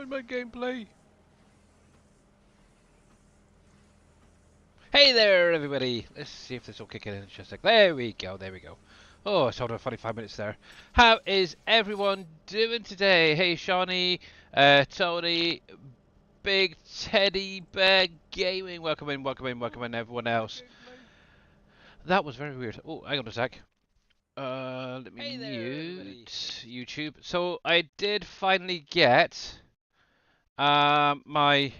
Where's my gameplay? Hey there, everybody. Let's see if this will kick in just a sec. There we go, there we go. Oh, it's over 45 minutes there. How is everyone doing today? Hey, Shawnee, Tony, Big Teddy Bear Gaming. Welcome in, welcome in, welcome in, everyone else. That was very weird. Oh, hang on a sec. Let me mute YouTube. So I did finally get my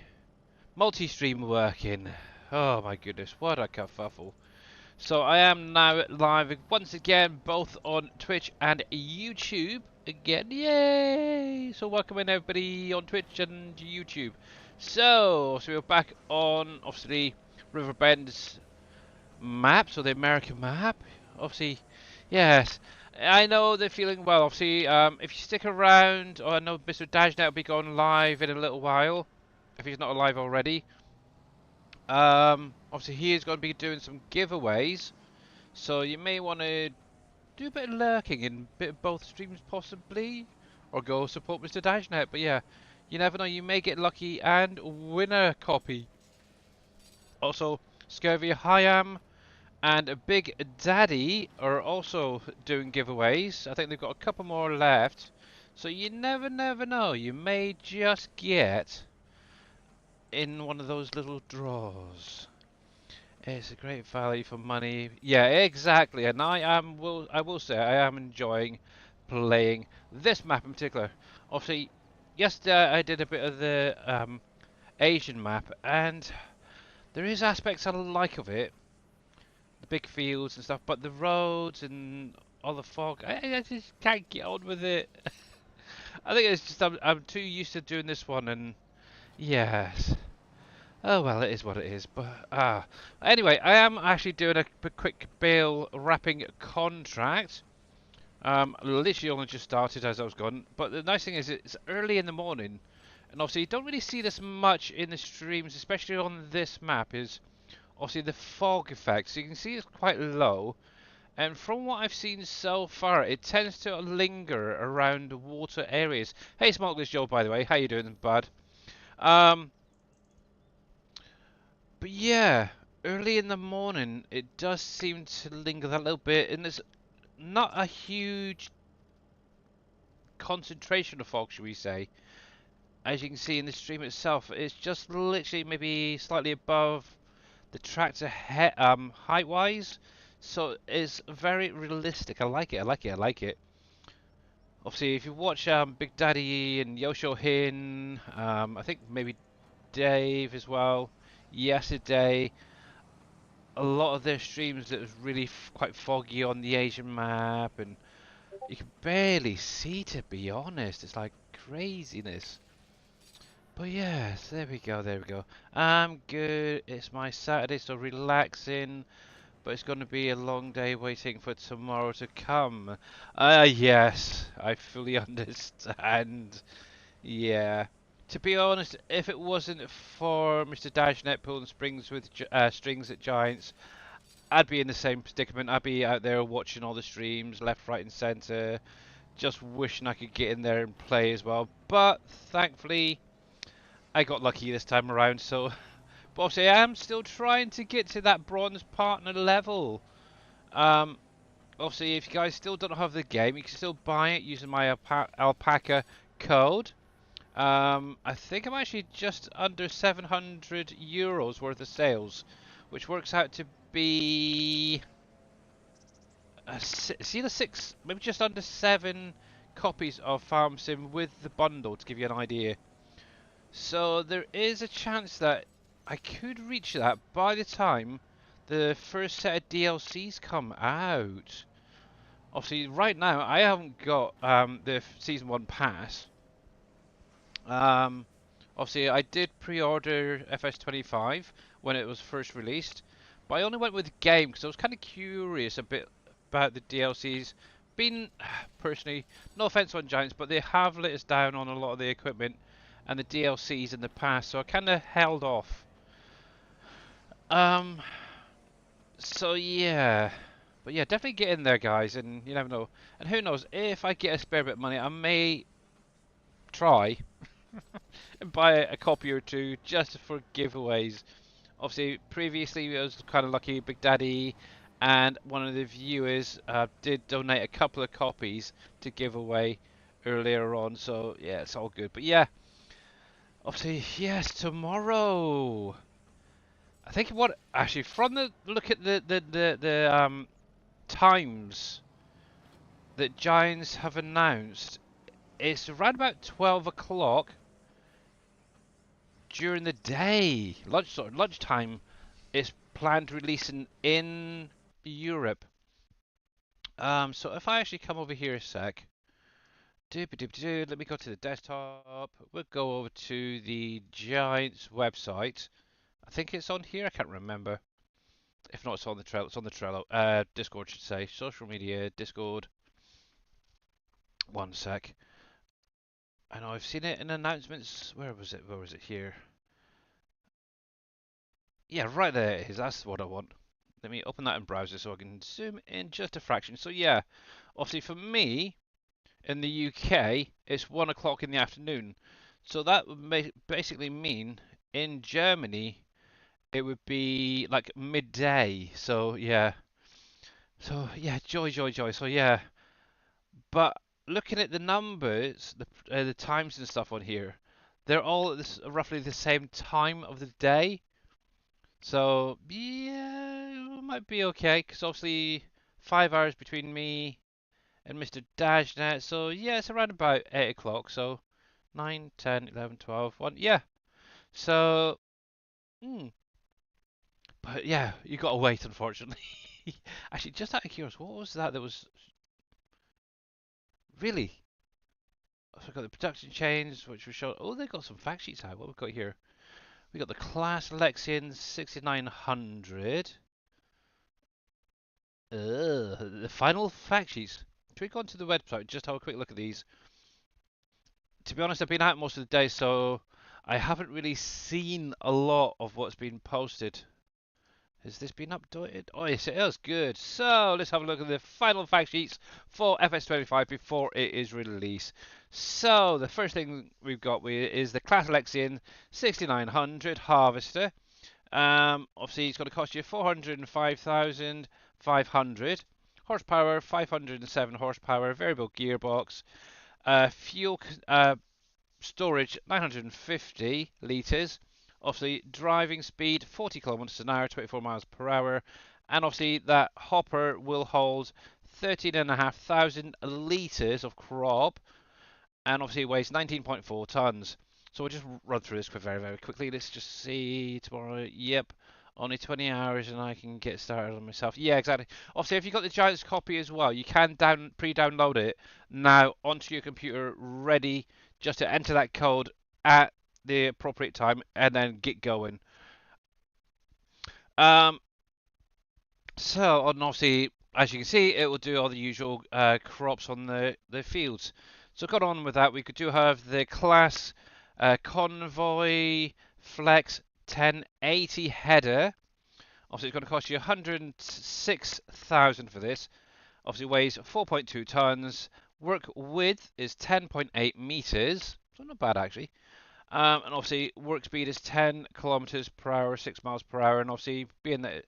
multi-stream working. Oh my goodness, what a kerfuffle. So I am now live once again, both on Twitch and YouTube. Again, yay! So welcome in everybody on Twitch and YouTube. So we're back on, obviously, Riverbend's map, so the American map. Obviously, yes. I know they're feeling well. Obviously, if you stick around, I know Mr. Dajnet will be going live in a little while, if he's not alive already. Obviously he is going to be doing some giveaways, so you may want to do a bit of lurking in a bit of both streams possibly, or go support Mr. Dajnet. But yeah, you never know, you may get lucky and win a copy. Also, Scurvy Hyam and Big Daddy are also doing giveaways. I think they've got a couple more left, so you never know, you may just get in one of those little draws. It's a great value for money. Yeah, exactly. And I will say I am enjoying playing this map in particular. Obviously, yesterday I did a bit of the Asian map, and there is aspects I like of it, the big fields and stuff, but the roads and all the fog, I just can't get on with it. I think it's just I'm too used to doing this one, and yes. Oh well, it is what it is. But anyway, I am actually doing a quick bail wrapping contract. Literally only just started as I was gone. But the nice thing is it's early in the morning, and obviously you don't really see this much in the streams, especially on this map. Is obviously the fog effect. So you can see it's quite low, and from what I've seen so far, it tends to linger around water areas. Hey, Smokeless Joe, by the way, how you doing, bud? But yeah, early in the morning, it does seem to linger that little bit, and there's not a huge concentration of fog, should we say. As you can see in the stream itself, it's just literally maybe slightly above the tractor height-wise, so it's very realistic. I like it, I like it, I like it. Obviously, if you watch Big Daddy and Yosho Hin, I think maybe Dave as well, yesterday, a lot of their streams that was really quite foggy on the Asian map, and you can barely see, to be honest. It's like craziness. But yes, there we go, there we go. I'm good. It's my Saturday, so relaxing. But it's going to be a long day waiting for tomorrow to come. Yes, I fully understand. Yeah. To be honest, if it wasn't for Mr. Dashnet pulling strings with strings at Giants, I'd be in the same predicament. I'd be out there watching all the streams, left, right, and centre, just wishing I could get in there and play as well. But thankfully, I got lucky this time around. So, but obviously, I am still trying to get to that bronze partner level. Obviously, if you guys still don't have the game, you can still buy it using my alpaca code. I think I'm actually just under 700 euros worth of sales, which works out to be see the six, maybe just under 7 copies of Farm Sim with the bundle, to give you an idea. So there is a chance that I could reach that by the time the first set of DLCs come out. Obviously, right now I haven't got the Season 1 pass. Obviously, I did pre-order FS25 when it was first released, but I only went with the game because I was kind of curious a bit about the DLCs. Being personally, no offense on Giants, but they have let us down on a lot of the equipment and the DLCs in the past, so I kind of held off. So yeah, but yeah, definitely get in there, guys, and you never know. And who knows, if I get a spare bit of money, I may try and buy a copy or two just for giveaways. Obviously, previously I was kind of lucky. Big Daddy and one of the viewers did donate a couple of copies to give away earlier on. So yeah, it's all good. But yeah, obviously, yes, tomorrow. I think what actually from the look at the times that Giants have announced, it's around about 12 o'clock during the day, lunchtime. It's planned releasing in Europe. So if I actually come over here a sec, let me go to the desktop. We'll go over to the Giants website. I think it's on here. I can't remember. If not, it's on the Trello. It's on the Trello. Discord should say. Social media, Discord. One sec. I know I've seen it in announcements. Where was it? Where was it here? Yeah, right there it is. That's what I want. Let me open that in browser so I can zoom in just a fraction. So yeah, obviously for me in the UK it's 1 o'clock in the afternoon. So that would basically mean in Germany it would be like midday. So yeah. So yeah, joy, joy, joy. So yeah, but looking at the numbers, the times and stuff on here, they're all at this, roughly the same time of the day. So yeah, it might be okay because obviously 5 hours between me and Mr. Dashnet. So yeah, it's around about 8 o'clock. So 9, 10, 11, 12, 1. Yeah. So, hmm. But yeah, you got to wait, unfortunately. Actually, just out of curiosity, what was that? That was really. So we've got the production chains, which we showed. Oh, they got some fact sheets out. What we've got here? We got the Class Lexion 6900. The final fact sheets. Should we go onto the website just have a quick look at these? To be honest, I've been out most of the day, so I haven't really seen a lot of what's been posted. Has this been updated? Oh, yes, it is. Good. So, let's have a look at the final fact sheets for FS25 before it is released. So, the first thing we've got is the Class Lexion 6900 Harvester. Obviously, it's going to cost you 405,500 horsepower, 507 horsepower, variable gearbox, fuel storage 950 litres. Obviously, driving speed 40 kilometers an hour, 24 miles per hour, and obviously that hopper will hold 13,500 litres of crop, and obviously it weighs 19.4 tons. So we'll just run through this very, very quickly. Let's just see tomorrow. Yep, only 20 hours and I can get started on myself. Yeah, exactly. Obviously, if you've got the Giants copy as well, you can pre-download it now onto your computer, ready just to enter that code at the appropriate time and then get going. Um, so, and obviously, as you can see, it will do all the usual crops on the fields. So, got on with that. We could do have the class Convoy Flex 1080 header. Obviously, it's going to cost you 106,000 for this. Obviously, weighs 4.2 tons. Work width is 10.8 meters. So not bad actually. And obviously, work speed is 10 kilometers per hour, 6 miles per hour. And obviously, being that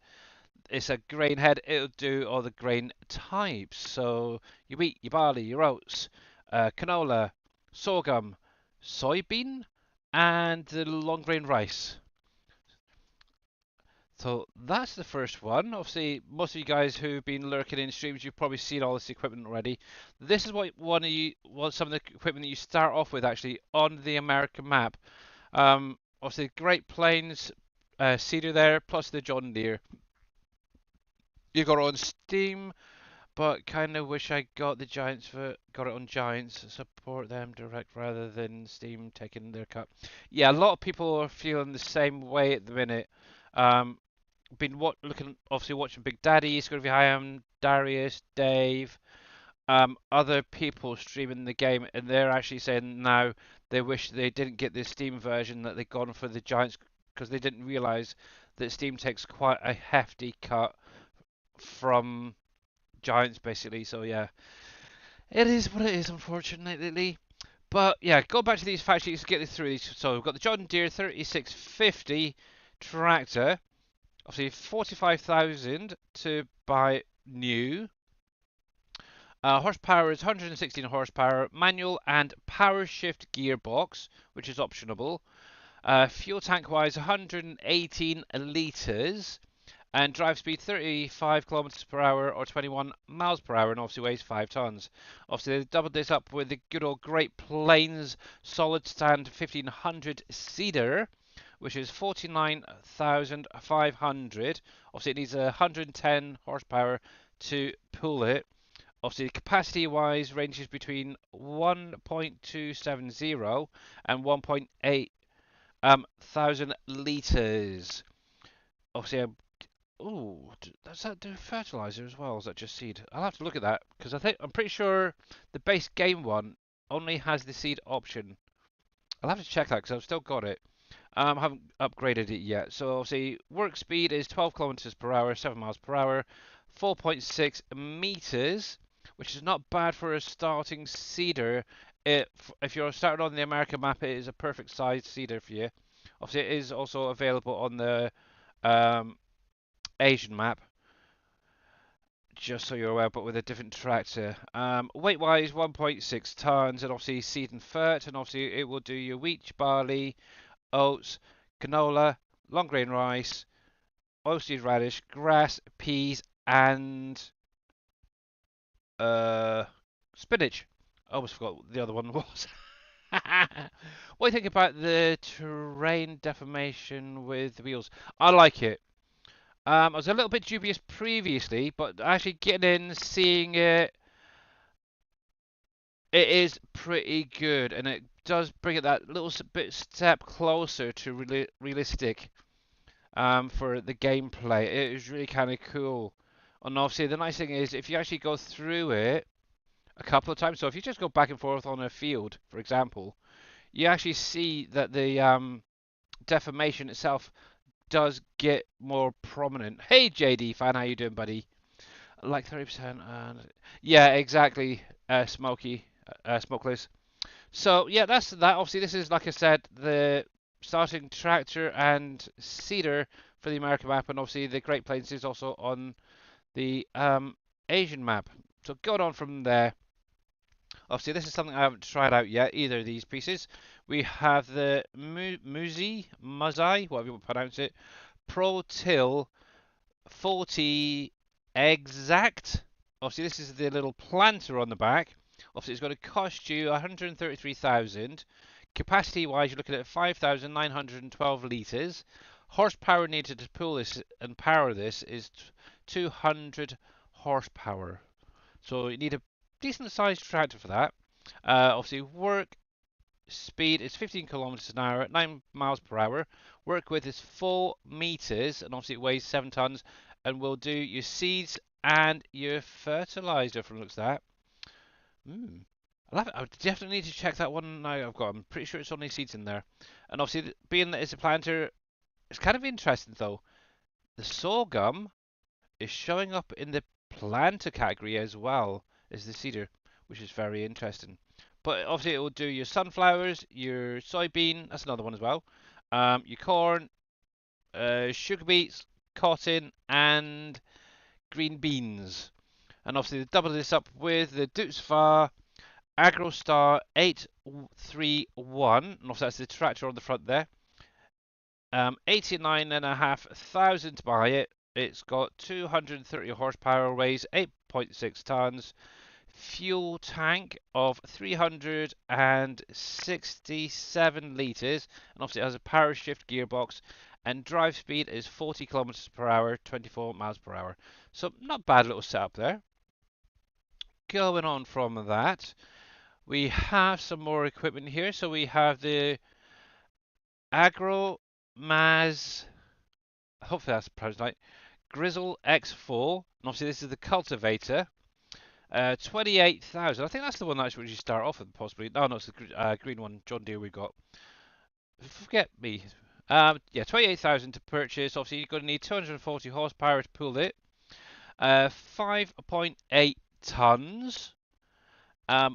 it's a grain head, it'll do all the grain types. So your wheat, your barley, your oats, canola, sorghum, soybean, and the long grain rice. So that's the first one. Obviously, most of you guys who've been lurking in streams, you've probably seen all this equipment already. This is what some of the equipment that you start off with actually on the American map. Obviously, Great Plains, Cedar there, plus the John Deere. You got it on Steam, but kind of wish I got got it on Giants. Support them direct rather than Steam taking their cut. Yeah, a lot of people are feeling the same way at the minute. Been obviously watching Big Daddy, Scurvy Hyam, Darius, Dave, other people streaming the game, and they're actually saying now they wish they didn't get the Steam version, that they'd gone for the Giants because they didn't realise that Steam takes quite a hefty cut from Giants, basically. So yeah, it is what it is, unfortunately. But yeah, go back to these fact sheets to get this through these. So we've got the John Deere 3650 tractor, obviously 45,000 to buy new. Horsepower is 116 horsepower, manual and power shift gearbox, which is optional. Fuel tank wise, 118 litres. And drive speed 35 kilometers per hour or 21 miles per hour, and obviously weighs 5 tons. Obviously, they doubled this up with the good old Great Plains solid stand 1500 cedar, which is 49,500. Obviously, it needs 110 horsepower to pull it. Obviously, capacity wise ranges between 1.270 and 1.8 thousand litres. Obviously, oh, does that do fertilizer as well? Or is that just seed? I'll have to look at that because I'm pretty sure the base game one only has the seed option. I'll have to check that because I've still got it. I haven't upgraded it yet. So obviously work speed is 12 kilometers per hour, 7 miles per hour, 4.6 meters, which is not bad for a starting seeder. If you're starting on the American map, it is a perfect size seeder for you. Obviously, it is also available on the Asian map, just so you're aware, but with a different tractor. Weight wise, 1.6 tons, and obviously seed and fert, and obviously it will do your wheat, barley, oats, canola, long grain rice, oilseed radish, grass, peas, and spinach. I almost forgot what the other one was. What do you think about the terrain deformation with the wheels? I like it. I was a little bit dubious previously, but actually getting in, seeing it, it is pretty good, and it does bring it that little bit step closer to realistic for the gameplay. It is really kind of cool. And obviously, the nice thing is, if you actually go through it a couple of times, so if you just go back and forth on a field, for example, you actually see that the deformation itself does get more prominent. Hey JD fan, how you doing, buddy? Like 30%, and yeah, exactly. Smokeless. So yeah, that's that. Obviously, this is like I said, the starting tractor and seeder for the American map, and obviously the Great Plains is also on the Asian map. So going on from there, obviously this is something I haven't tried out yet, either of these pieces. We have the Muzai, whatever you want to pronounce it, Pro Till 40 exact. Obviously, this is the little planter on the back. Obviously, it's going to cost you 133,000. Capacity wise, you're looking at 5,912 litres. Horsepower needed to pull this and power this is 200 horsepower. So you need a decent sized tractor for that. Obviously, work speed is 15 kilometers an hour at 9 miles per hour. Work width is 4 meters, and obviously it weighs 7 tons, and will do your seeds and your fertilizer from looks like that. I love it. I definitely need to check that one now. I'm pretty sure it's only seeds in there. And obviously, being that it's a planter, it's kind of interesting though. The sorghum is showing up in the planter category as well as the cedar, which is very interesting. But obviously, it will do your sunflowers, your soybean. That's another one as well. Your corn, sugar beets, cotton, and green beans. And obviously, they double this up with the Dutzvar AgroStar 831. And obviously, that's the tractor on the front there. 89,500 to buy it. It's got 230 horsepower, weighs 8.6 tons. Fuel tank of 367 litres, and obviously it has a power shift gearbox, and drive speed is 40 kilometers per hour, 24 miles per hour. So not bad little setup there. Going on from that, we have some more equipment here. So we have the Agro Maz, hopefully that's pronounced right, Grizzle X4, and obviously this is the cultivator. 28,000. I think that's the one that you start off with, possibly. No, no, it's the green one, John Deere we got. Forget me. Yeah, 28,000 to purchase. Obviously, you're going to need 240 horsepower to pull it. 5.8 tons.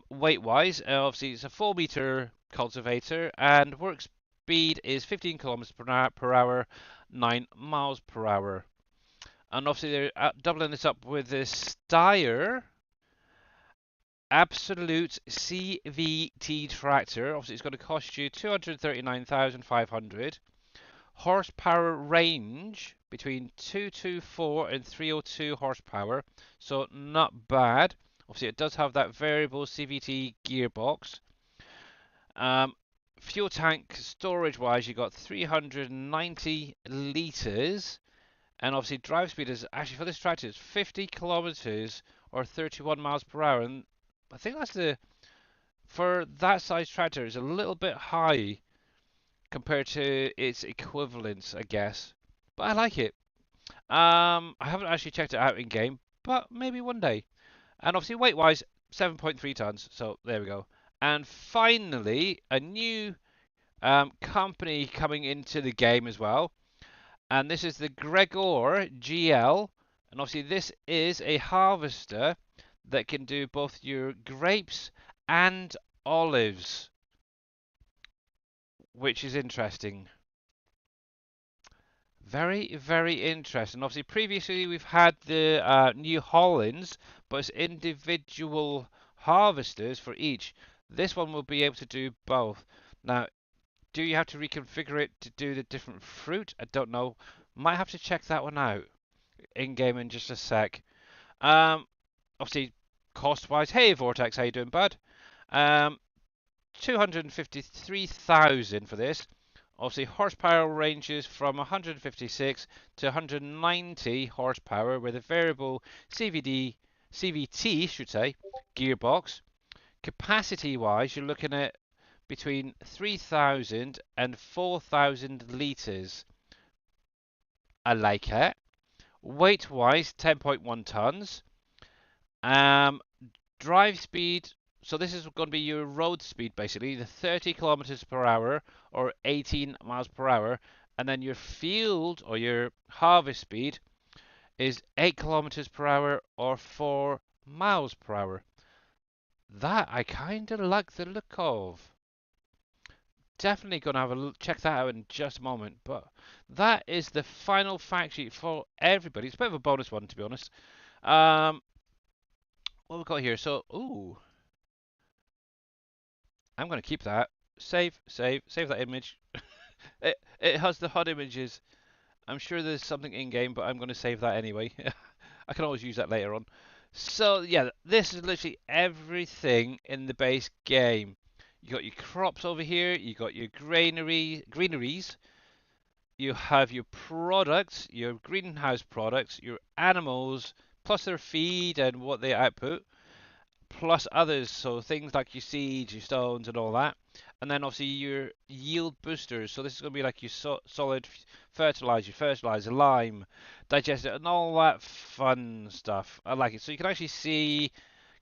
Weight-wise, obviously it's a 4-meter cultivator, and work speed is 15 kilometers per hour, 9 miles per hour. And obviously they're doubling this up with this Steyr Absolute CVT tractor. Obviously it's going to cost you 239,500. Horsepower range between 224 and 302 horsepower, so not bad. Obviously, it does have that variable CVT gearbox. Um, Fuel tank storage wise, you got 390 litres, and obviously, drive speed is actually for this tractor is 50 kilometers or 31 miles per hour, and I think that's the for that size tractor is a little bit high compared to its equivalents, I guess. But I like it. I haven't actually checked it out in game, but maybe one day. And obviously, weight wise, 7.3 tons. So there we go. And finally, a new company coming into the game as well. And this is the Gregor GL. And obviously, this is a harvester that can do both your grapes and olives, which is interesting. Very, very interesting. Obviously, previously we've had the New Hollands, but it's individual harvesters for each. This one will be able to do both. Now, do you have to reconfigure it to do the different fruit? I don't know. Might have to check that one out in game in just a sec. Obviously, cost-wise, hey Vortex, how you doing, bud? Um, 253,000 for this. Obviously, horsepower ranges from 156 to 190 horsepower with a variable CVT, should say, gearbox. Capacity-wise, you're looking at between 3,000 and 4,000 litres. I like it. Weight-wise, 10.1 tons. Um, Drive speed, so this is going to be your road speed basically, the 30 kilometers per hour or 18 miles per hour, and then your field or your harvest speed is 8 kilometers per hour or 4 miles per hour. That I kind of like the look of. Definitely going to have a look, check that out in just a moment, but that is the final fact sheet for everybody. It's a bit of a bonus one, to be honest. What we've got here, so, ooh, I'm going to keep that. Save that image. It has the HUD images. I'm sure there's something in game, but I'm going to save that anyway. I can always use that later on. So yeah, this is literally everything in the base game. You got your crops over here. You got your greeneries. You have your products, your greenhouse products, your animals, plus their feed and what they output, plus others, so things like your seeds, your stones, and all that. And then obviously your yield boosters. So this is going to be like your solid fertilizer, lime, digester, and all that fun stuff. I like it. So you can actually see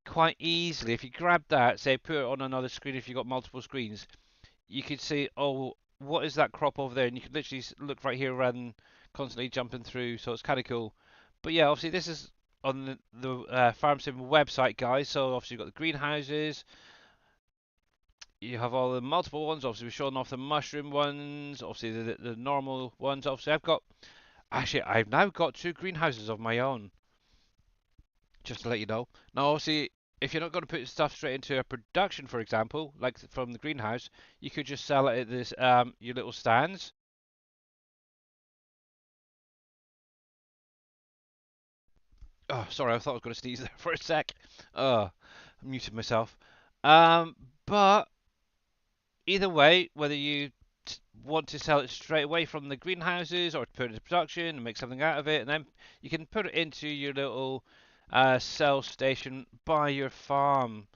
quite easily if you grab that, say put it on another screen if you've got multiple screens, you could see, oh, what is that crop over there? And you can literally look right here rather than constantly jumping through. So it's kind of cool. But yeah, obviously this is on the Farm Sim website, guys. So obviously you've got the greenhouses. You have all the multiple ones. Obviously we're showing off the mushroom ones. Obviously the normal ones. Obviously I've now got 2 greenhouses of my own. Just to let you know. Now obviously if you're not going to put stuff straight into a production, for example, like from the greenhouse, you could just sell it at this your little stands. Oh, sorry, I thought I was going to sneeze there for a sec. I muted myself. But either way, whether you want to sell it straight away from the greenhouses or put it into production and make something out of it, and then you can put it into your little sell station by your farm.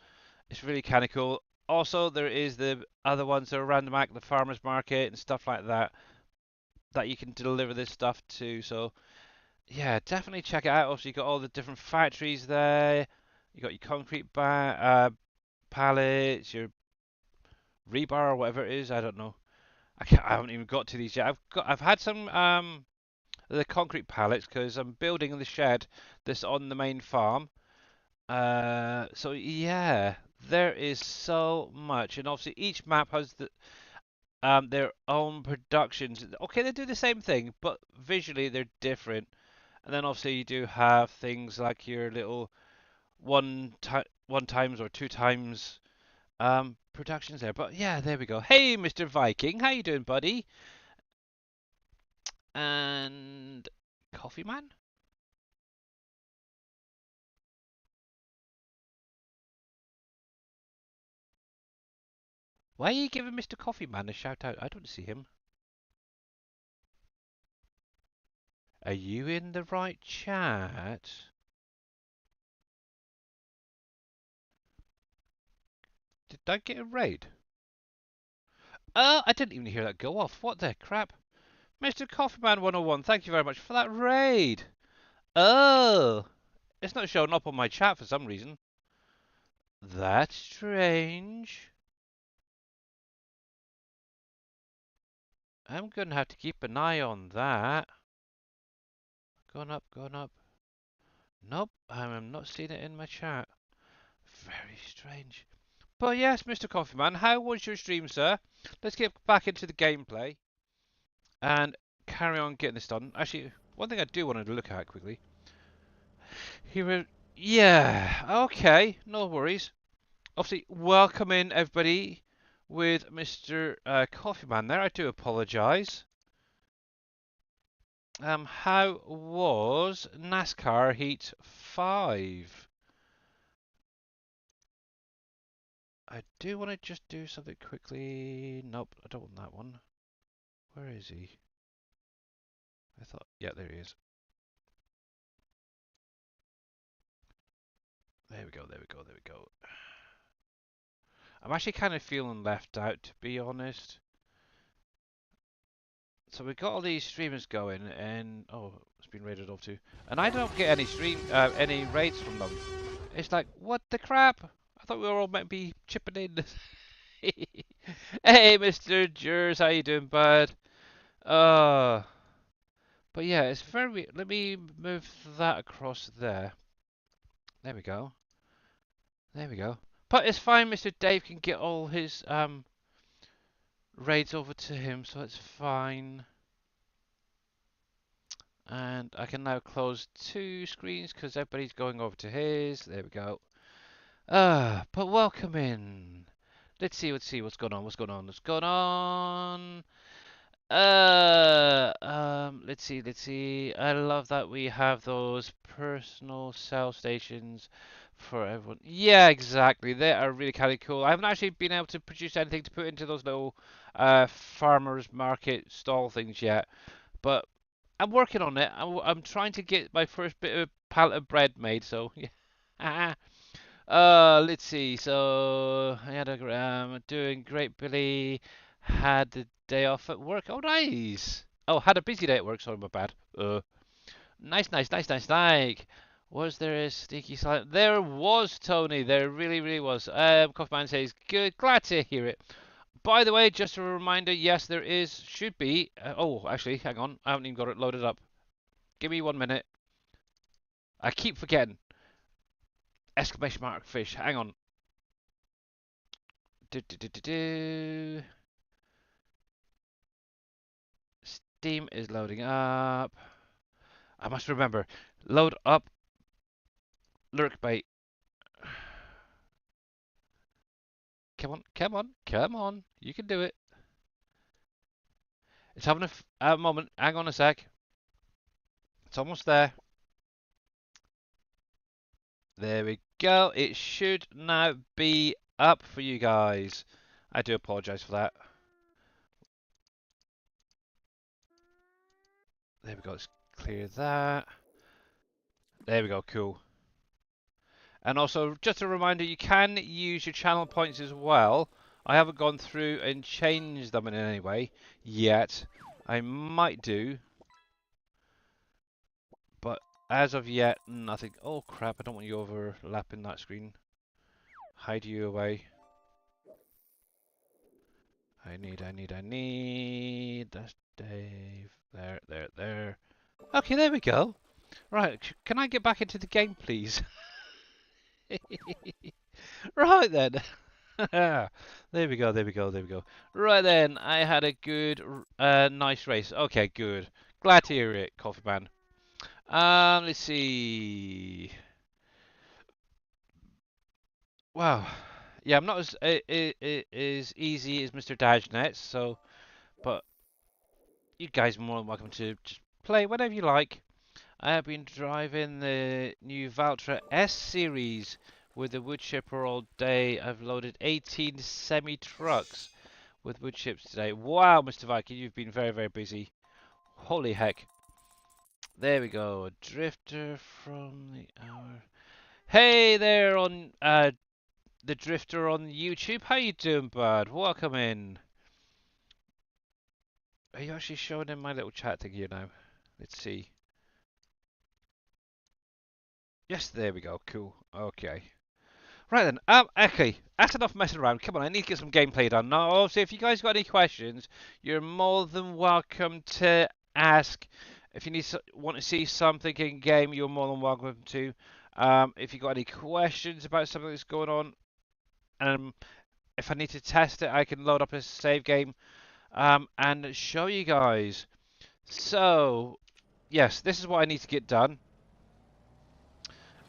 It's really kind of cool. Also, there is the other ones that are around the farmers market and stuff like that, that you can deliver this stuff to. So yeah, definitely check it out. Also, you got all the different factories there. You got your concrete pallets, your rebar or whatever it is. I don't know. I haven't even got to these yet. I've had some the concrete pallets because I'm building the shed that's on the main farm. So yeah, There is so much, and obviously each map has their own productions. Okay, they do the same thing, but visually they're different. And then obviously you do have things like your little one times or two times productions there. But yeah, there we go. Hey, Mr. Viking, how you doing, buddy? And Coffee Man? Why are you giving Mr. Coffee Man a shout out? I don't see him. Are you in the right chat? Did I get a raid? I didn't even hear that go off. What the crap? Mr. Coffeeman 101, thank you very much for that raid. Oh, it's not showing up on my chat for some reason. That's strange. I'm going to have to keep an eye on that. Going up, going up. Nope, I'm not seeing it in my chat. Very strange. But yes, Mr. Coffeeman, how was your stream, sir? Let's get back into the gameplay and carry on getting this done. Actually, one thing I do want to look at quickly. Here, yeah, okay, no worries. Obviously, welcome in everybody with Mr. Coffeeman there. I do apologise. How was NASCAR Heat 5? I do want to just do something quickly. Nope, I don't want that one. Where is he? I thought, yeah, there he is. There we go, there we go, there we go. I'm actually kind of feeling left out, to be honest. So we've got all these streamers going, and oh, it's been raided off too. And I don't get any raids from them. It's like, what the crap? I thought we were all meant to be chipping in. Hey, Mr. Jers, how you doing, bud? Uh, but yeah, it's very weird. Let me move that across there. There we go. There we go. But it's fine, Mr. Dave can get all his raids over to him, so it's fine. And I can now close two screens because everybody's going over to his. There we go. But welcome in. Let's see what's going on. What's going on? What's going on? Let's see. I love that we have those personal cell stations for everyone. Yeah, exactly. They are really kind of cool. I haven't actually been able to produce anything to put into those little farmers market stall things yet, but I'm working on it. I'm trying to get my first bit of pallet of bread made. So yeah. Let's see. So I had doing great, Billy. Had the day off at work. Oh, nice. Oh, had a busy day at work. Sorry, my bad. Nice, nice, nice, nice, nice. Was there a sneaky silent? There was, Tony. There really, really was. Coffman says, good. Glad to hear it. By the way, just a reminder. Yes, there is. Should be. Oh, actually, hang on. I haven't even got it loaded up. Give me 1 minute. I keep forgetting. Exclamation mark fish. Hang on. Do, do, do, do, do. Steam is loading up. I must remember. Load up lurk bait. Come on, come on, come on. You can do it. It's having a moment. Hang on a sec. It's almost there. There we go. It should now be up for you guys. I do apologise for that. There we go. Let's clear that. There we go. Cool. And also, just a reminder, you can use your channel points as well. I haven't gone through and changed them in any way yet. I might do. But as of yet, nothing. Oh crap, I don't want you overlapping that screen. Hide you away. I need. That's Dave. There. Okay, there we go. Right, can I get back into the game, please? Right then. There we go, there we go, there we go. Right then, I had a good, nice race. Okay, good. Glad to hear it, Coffee Man. Let's see. Wow. Yeah, I'm not as easy as Mr. Dajnet, so, but you guys are more than welcome to just play whenever you like. I have been driving the new Valtra S series with the wood chipper all day. I've loaded 18 semi-trucks with wood chips today. Wow, Mr. Viking, you've been very, very busy. Holy heck. There we go. A drifter from the hour. Hey there on the drifter on YouTube. How you doing, bud? Welcome in. Are you actually showing in my little chat thing here now? Let's see. Yes, there we go. Cool. Okay. Right then, okay, that's enough messing around. Come on, I need to get some gameplay done. Now, obviously, if you guys got any questions, you're more than welcome to ask. If you want to see something in game, you're more than welcome to. If you got any questions about something that's going on, um, if I need to test it, I can load up a save game, and show you guys. So, yes, this is what I need to get done,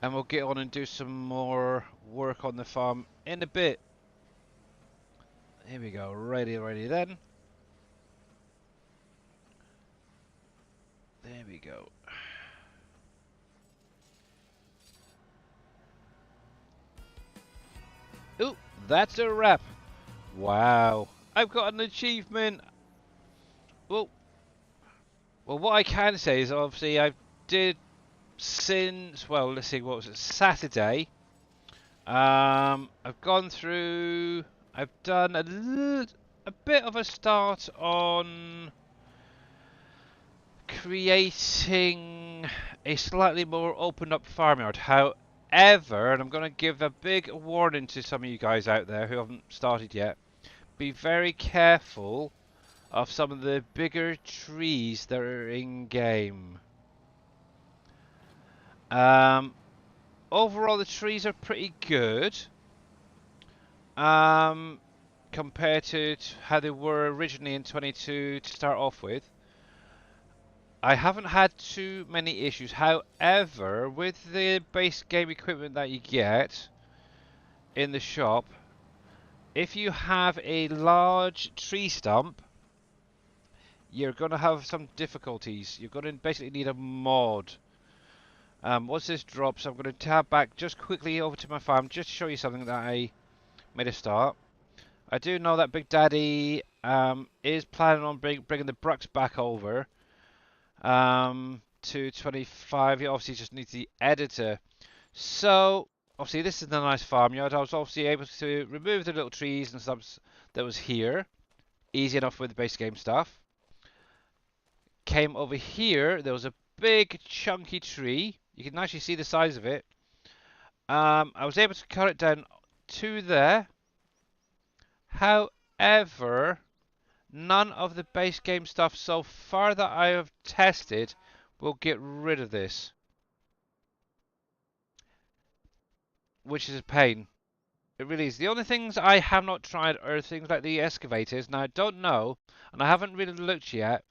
and we'll get on and do some more work on the farm in a bit. Here we go. Ready then. There we go. Ooh, that's a wrap. Wow. I've got an achievement. Well, what I can say is obviously I did since, well, let's see, what was it, Saturday. I've gone through, I've done a bit of a start on creating a slightly more opened up farmyard. However, and I'm going to give a big warning to some of you guys out there who haven't started yet, be very careful of some of the bigger trees that are in game. Overall, the trees are pretty good compared to how they were originally in 22 to start off with. I haven't had too many issues. However, with the base game equipment that you get in the shop, if you have a large tree stump, you're going to have some difficulties. You're going to basically need a mod. Once this drops, I'm going to tab back just quickly over to my farm just to show you something that I made a start. I do know that Big Daddy is planning on bringing the Brucks back over to 25. He obviously just needs the editor. So, obviously this is a nice farmyard. I was obviously able to remove the little trees and stuff that was here. Easy enough with the base game stuff. Came over here, there was a big chunky tree. You can actually see the size of it. I was able to cut it down to there. However, none of the base game stuff so far that I have tested will get rid of this, which is a pain. It really is. The only things I have not tried are things like the excavators. Now, I don't know, and I haven't really looked yet,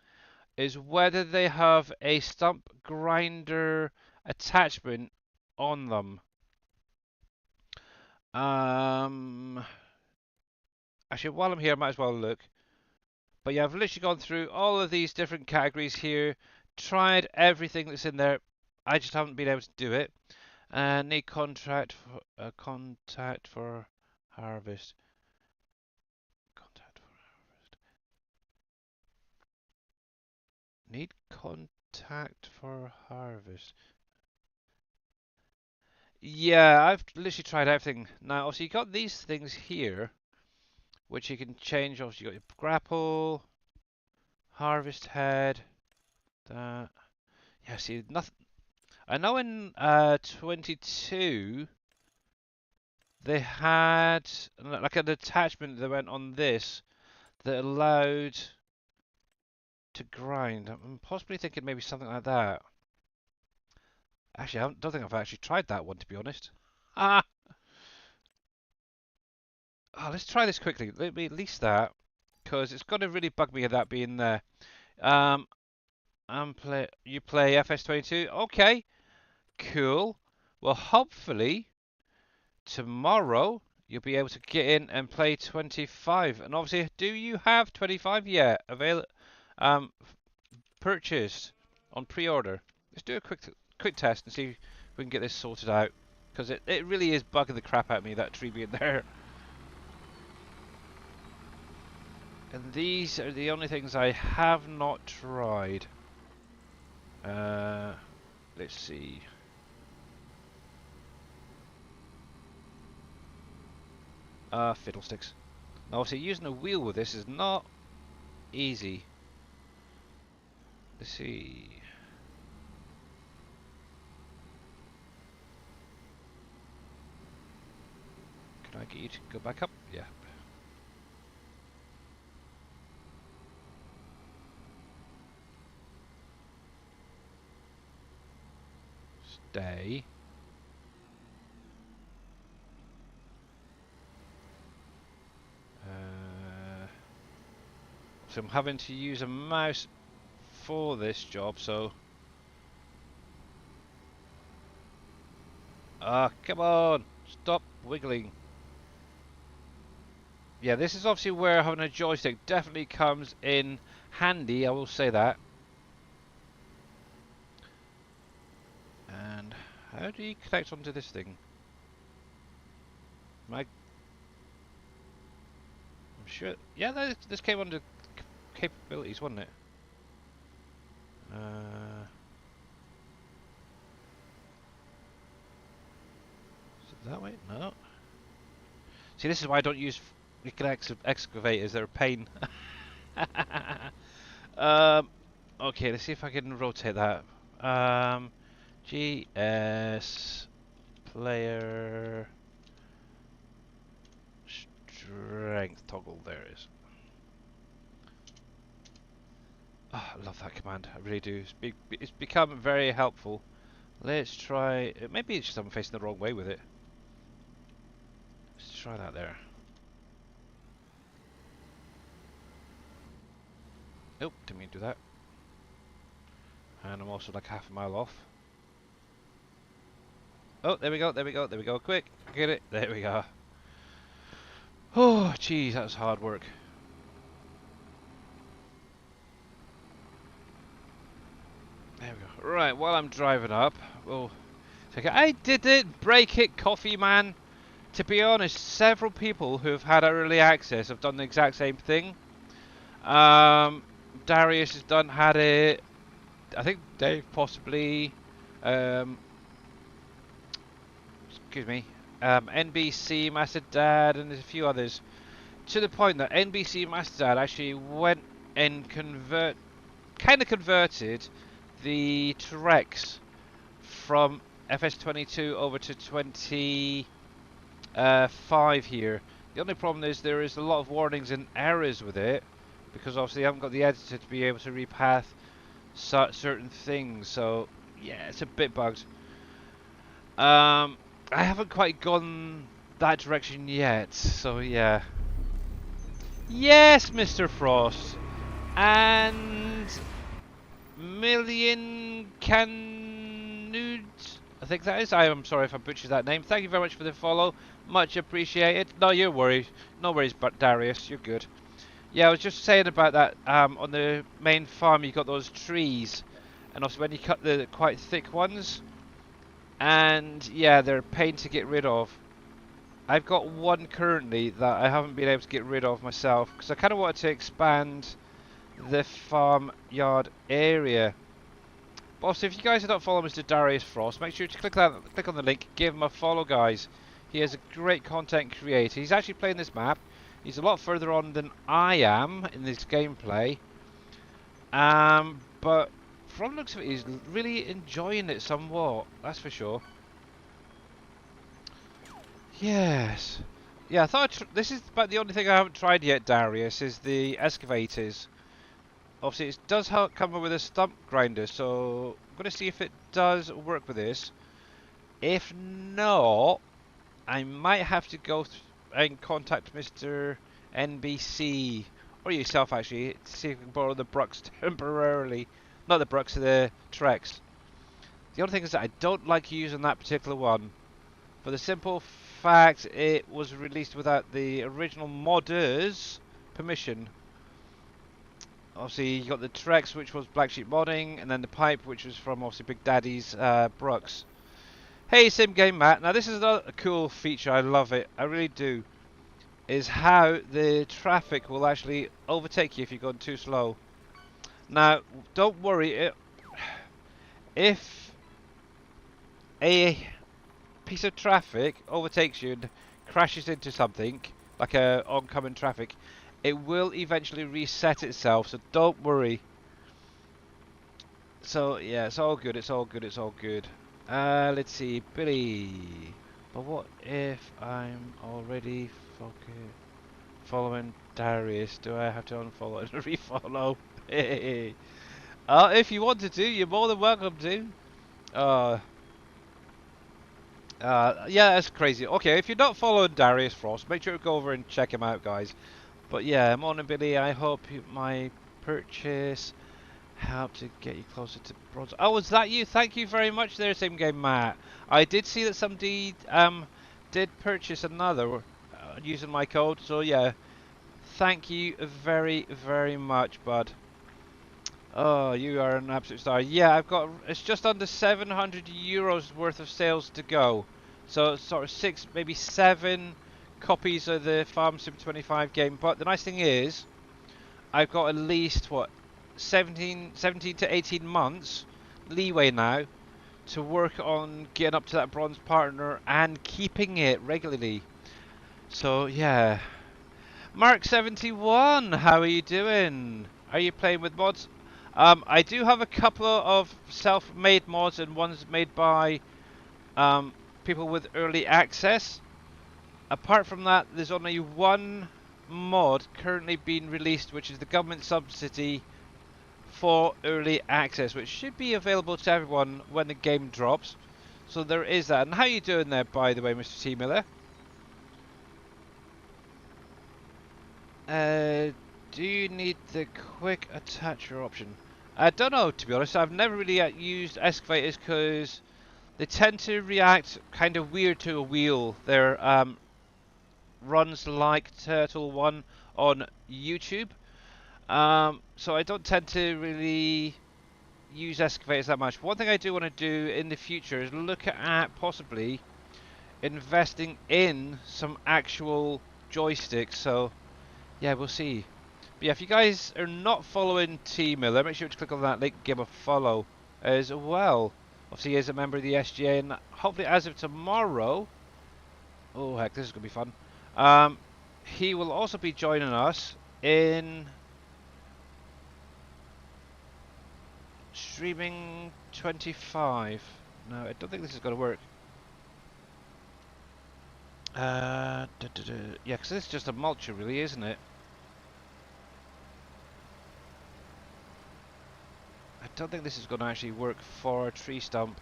is whether they have a stump grinder attachment on them. Actually, while I'm here, I might as well look. But yeah, I've literally gone through all of these different categories here, tried everything that's in there. I just haven't been able to do it. Need contact for harvest. Contact for harvest. Need contact for harvest. Yeah, I've literally tried everything. Now, obviously, you got these things here, which you can change. Obviously, you got your grapple, harvest head, that. Yeah, see, nothing. I know in 22 they had like an attachment that went on this that allowed to grind. I'm possibly thinking maybe something like that. Actually, I don't think I've actually tried that one, to be honest. Ah, Oh, let's try this quickly. Let me at least that, because it's going to really bug me that being there. Um, you play FS22. Okay, cool. Well, hopefully tomorrow you'll be able to get in and play 25. And obviously, do you have 25 yet? Um, purchased on pre-order. Let's do a quick test and see if we can get this sorted out. Because it really is bugging the crap out of me, that tree being there. And these are the only things I have not tried. Let's see. Fiddlesticks. Now, obviously, using a wheel with this is not easy. Let's see. Can I get you to go back up? Yeah. Stay. So I'm having to use a mouse for this job, so... Ah, come on! Stop wiggling. Yeah, this is obviously where having a joystick definitely comes in handy, I will say that. And how do you connect onto this thing? I'm sure... Yeah, this came under capabilities, wasn't it? Is it that way? No. See, this is why I don't use excavators. They're a pain. Okay, let's see if I can rotate that. GS player strength toggle. There it is. Oh, I love that command. I really do. It's become very helpful. Let's try. Maybe it's just I'm facing the wrong way with it. Let's try that there. Nope, didn't mean to do that. And I'm also like half a mile off. Oh, there we go, there we go, there we go. Quick, get it. There we go. Oh, jeez, that was hard work. There we go. Right, while I'm driving up, we'll take it. I did it! Break it, coffee man! To be honest, several people who have had early access have done the exact same thing. Darius has had it. I think Dave possibly. Excuse me. NBC, Master Dad, and there's a few others. To the point that NBC Master Dad actually went and kind of converted the Trex from FS22 over to 25 here. The only problem is there is a lot of warnings and errors with it, because obviously I haven't got the editor to be able to repath certain things, so yeah, it's a bit bugged. I haven't quite gone that direction yet, so yeah. Yes, Mr. Frost! And... Million Canudes, I think that is. I am sorry if I butchered that name. Thank you very much for the follow. Much appreciated. No, you're worried. No worries, but Darius, you're good. Yeah, I was just saying about that. On the main farm, you got those trees, and also when you cut the quite thick ones, and yeah, they're a pain to get rid of. I've got one currently that I haven't been able to get rid of myself because I kind of wanted to expand the farmyard area. But also, if you guys don't follow Mr. Darius Frost, make sure to click on the link, give him a follow, guys. He is a great content creator. He's actually playing this map. He's a lot further on than I am in this gameplay. But from the looks of it, he's really enjoying it somewhat. That's for sure. Yes. Yeah, I thought this is about the only thing I haven't tried yet, Darius, is the excavators. Obviously, it does come with a stump grinder, so I'm going to see if it does work with this. If not, I might have to go and contact Mr. NBC or yourself actually to see if we can borrow the Brooks temporarily. Not the Brooks, the Trex. The only thing is that I don't like using that particular one for the simple fact it was released without the original modders' permission. Obviously, you got the Trex, which was Black Sheep modding, and then the pipe, which was from obviously Big Daddy's Brooks. Hey, Sim Game Matt. Now, this is a cool feature. I love it. I really do. Is how the traffic will actually overtake you if you're going too slow. Now, don't worry. If a piece of traffic overtakes you and crashes into something, like a oncoming traffic, it will eventually reset itself, so don't worry. So yeah, it's all good, it's all good, it's all good. Let's see, Billy. But what if I'm already fucking following Darius? Do I have to unfollow and refollow? If you wanted to, you're more than welcome to. Yeah, that's crazy. Okay, if you're not following Darius Frost, make sure to go over and check him out, guys. But yeah, morning, Billy. I hope my purchase helped to get you closer to bronze. Oh, was that you? Thank you very much there, Same Game Matt. I did see that somebody did purchase another using my code. So yeah, thank you very, very much, bud. Oh, you are an absolute star. Yeah, it's just under 700 euros worth of sales to go. So sort of 6, maybe 7 copies of the Farm Sim 25 game. But the nice thing is, I've got at least, what, 17 to 18 months leeway now to work on getting up to that bronze partner and keeping it regularly. So, yeah. Mark71, how are you doing? Are you playing with mods? I do have a couple of self-made mods and ones made by people with early access. Apart from that, there's only one mod currently being released, which is the government subsidy for early access, which should be available to everyone when the game drops. So there is that. And how are you doing there, by the way, Mr. T. Miller? Do you need the quick attacher option? I don't know, to be honest. I've never really used excavators because they tend to react kind of weird to a wheel. They're runs like Turtle One on YouTube. So I don't tend to really use excavators that much. One thing I do want to do in the future is look at possibly investing in some actual joysticks. So yeah, we'll see. But yeah, if you guys are not following T Miller, make sure to click on that link, give a follow as well. Obviously, he is a member of the SGA, and hopefully, as of tomorrow, oh heck, this is gonna be fun. He will also be joining us in streaming 25. No, I don't think this is gonna work. Yeah, because this is just a mulcher, really, isn't it? I don't think this is going to actually work for a tree stump.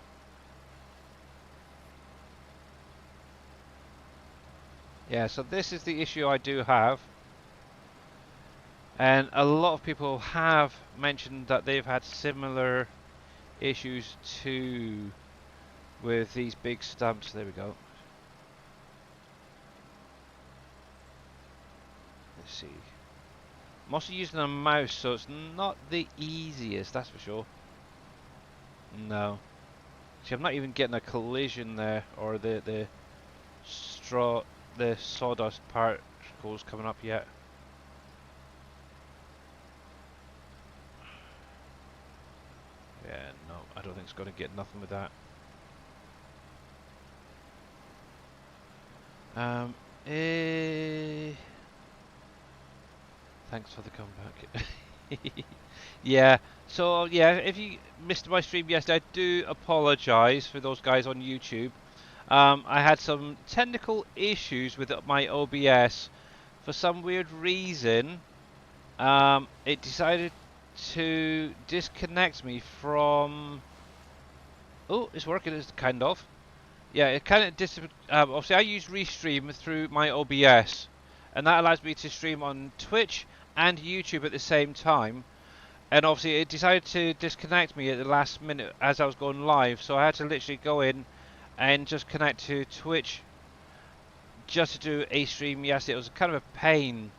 Yeah, so this is the issue I do have. And a lot of people have mentioned that they've had similar issues too with these big stumps. There we go. Let's see. I'm also using a mouse, so it's not the easiest, that's for sure. No. See, I'm not even getting a collision there, or the sawdust particles coming up yet. Yeah, no, I don't think it's going to get nothing with that. Thanks for the comeback. Yeah, so yeah, if you missed my stream yesterday, I do apologise for those guys on YouTube. I had some technical issues with my OBS. For some weird reason, it decided to disconnect me from... Oh, it's working, it's kind of. Yeah, it kind of obviously I use Restream through my OBS, and that allows me to stream on Twitch and YouTube at the same time. And obviously it decided to disconnect me at the last minute as I was going live, so I had to literally go in and just connect to Twitch just to do a stream. Yes, it was kind of a pain.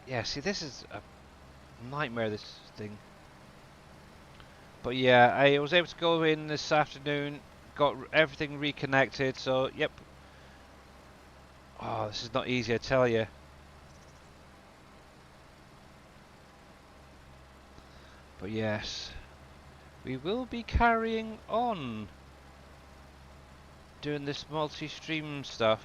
Yeah, see, this is a nightmare, this thing. But yeah, I was able to go in this afternoon, got everything reconnected, so yep. Oh, this is not easy, I tell you. But yes, we will be carrying on doing this multi-stream stuff.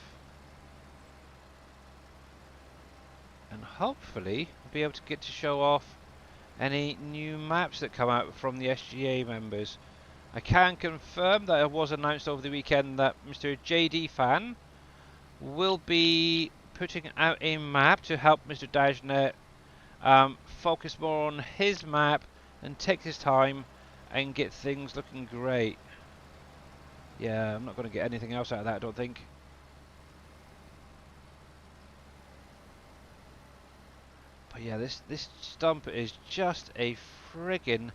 And hopefully we'll be able to get to show off any new maps that come out from the SGA members. I can confirm that it was announced over the weekend that Mr. JD Fan will be putting out a map to help Mr. Dajnet focus more on his map and take his time and get things looking great. Yeah, I'm not going to get anything else out of that, I don't think. But yeah, this stump is just a friggin'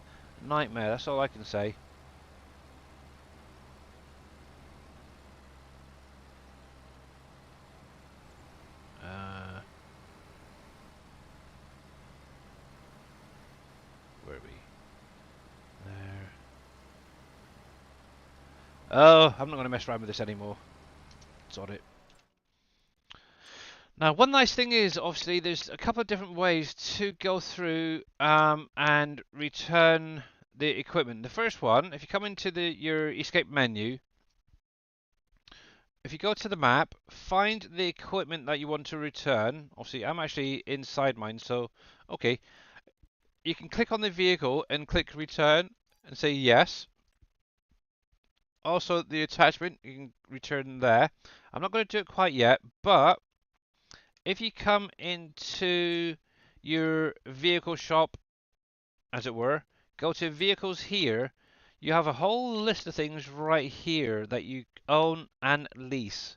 nightmare. That's all I can say. Where are we? There. Oh, I'm not going to mess around with this anymore. Sod it. Now, one nice thing is, obviously, there's a couple of different ways to go through and return the equipment. The first one, if you come into your escape menu, if you go to the map, find the equipment that you want to return. Obviously, I'm actually inside mine, so okay. You can click on the vehicle and click return and say yes. Also, the attachment, you can return there. I'm not going to do it quite yet, but if you come into your vehicle shop, as it were, go to vehicles here, you have a whole list of things right here that you own and lease.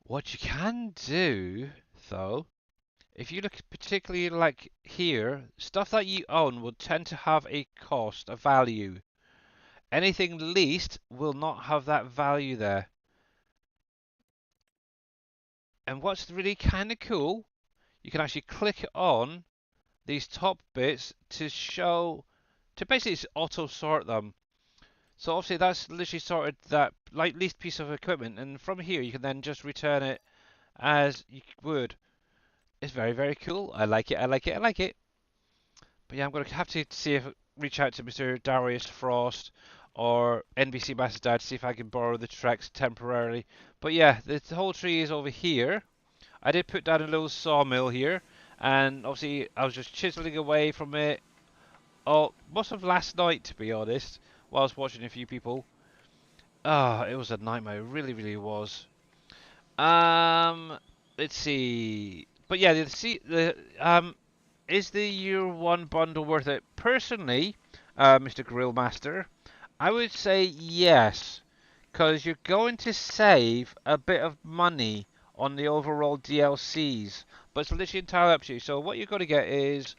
What you can do, though, if you look particularly like here, stuff that you own will tend to have a cost, a value. Anything leased will not have that value there. And what's really kind of cool, you can actually click on these top bits to show, to basically auto sort them. So obviously that's literally sorted that like least piece of equipment, and from here you can then just return it as you would. It's very, very cool. I like it, I like it, I like it. But yeah, I'm going to have to see if reach out to Mr. Darius Frost or NBC Master Dad to see if I can borrow the tracks temporarily. But yeah, the whole tree is over here. I did put down a little sawmill here, and obviously I was just chiseling away from it. Oh, most of last night, to be honest, while I was watching a few people. Ah, it was a nightmare. It really, really was. Um, let's see. But yeah, is the year one bundle worth it? Personally, Mr. Grillmaster, I would say yes, because you're going to save a bit of money on the overall DLCs, but it's literally entirely up to you. So what you're going to get is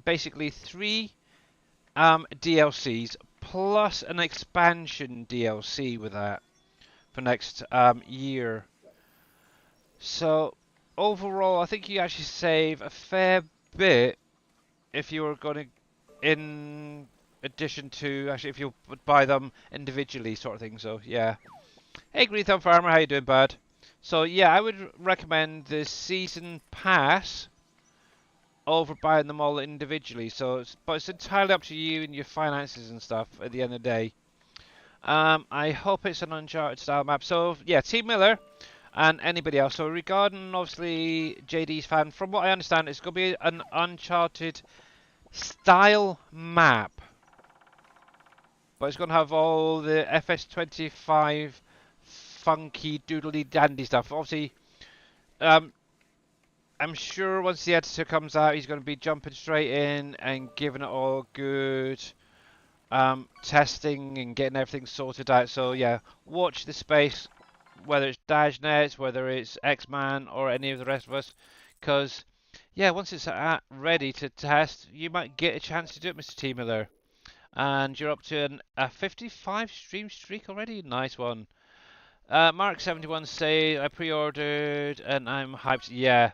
basically three DLCs plus an expansion DLC with that for next year. So overall, I think you actually save a fair bit if you were going to, in addition to actually if you would buy them individually, sort of thing. So yeah. Hey, Green Thumb Farmer, how you doing, bud? So yeah, I would recommend the season pass over buying them all individually. So, but it's entirely up to you and your finances and stuff at the end of the day. I hope it's an Uncharted style map. So yeah, Team Miller and anybody else. So regarding obviously JD's fan, from what I understand, it's going to be an Uncharted style map, but it's going to have all the FS25 funky doodly dandy stuff. Obviously, I'm sure once the editor comes out, he's going to be jumping straight in and giving it all good testing and getting everything sorted out. So yeah, watch the space, whether it's Dajnet, whether it's X-Man or any of the rest of us, because yeah, once it's ready to test, you might get a chance to do it, Mr. T Miller. And you're up to a 55 stream streak already. Nice one. Mark71 say I pre-ordered and I'm hyped. Yeah,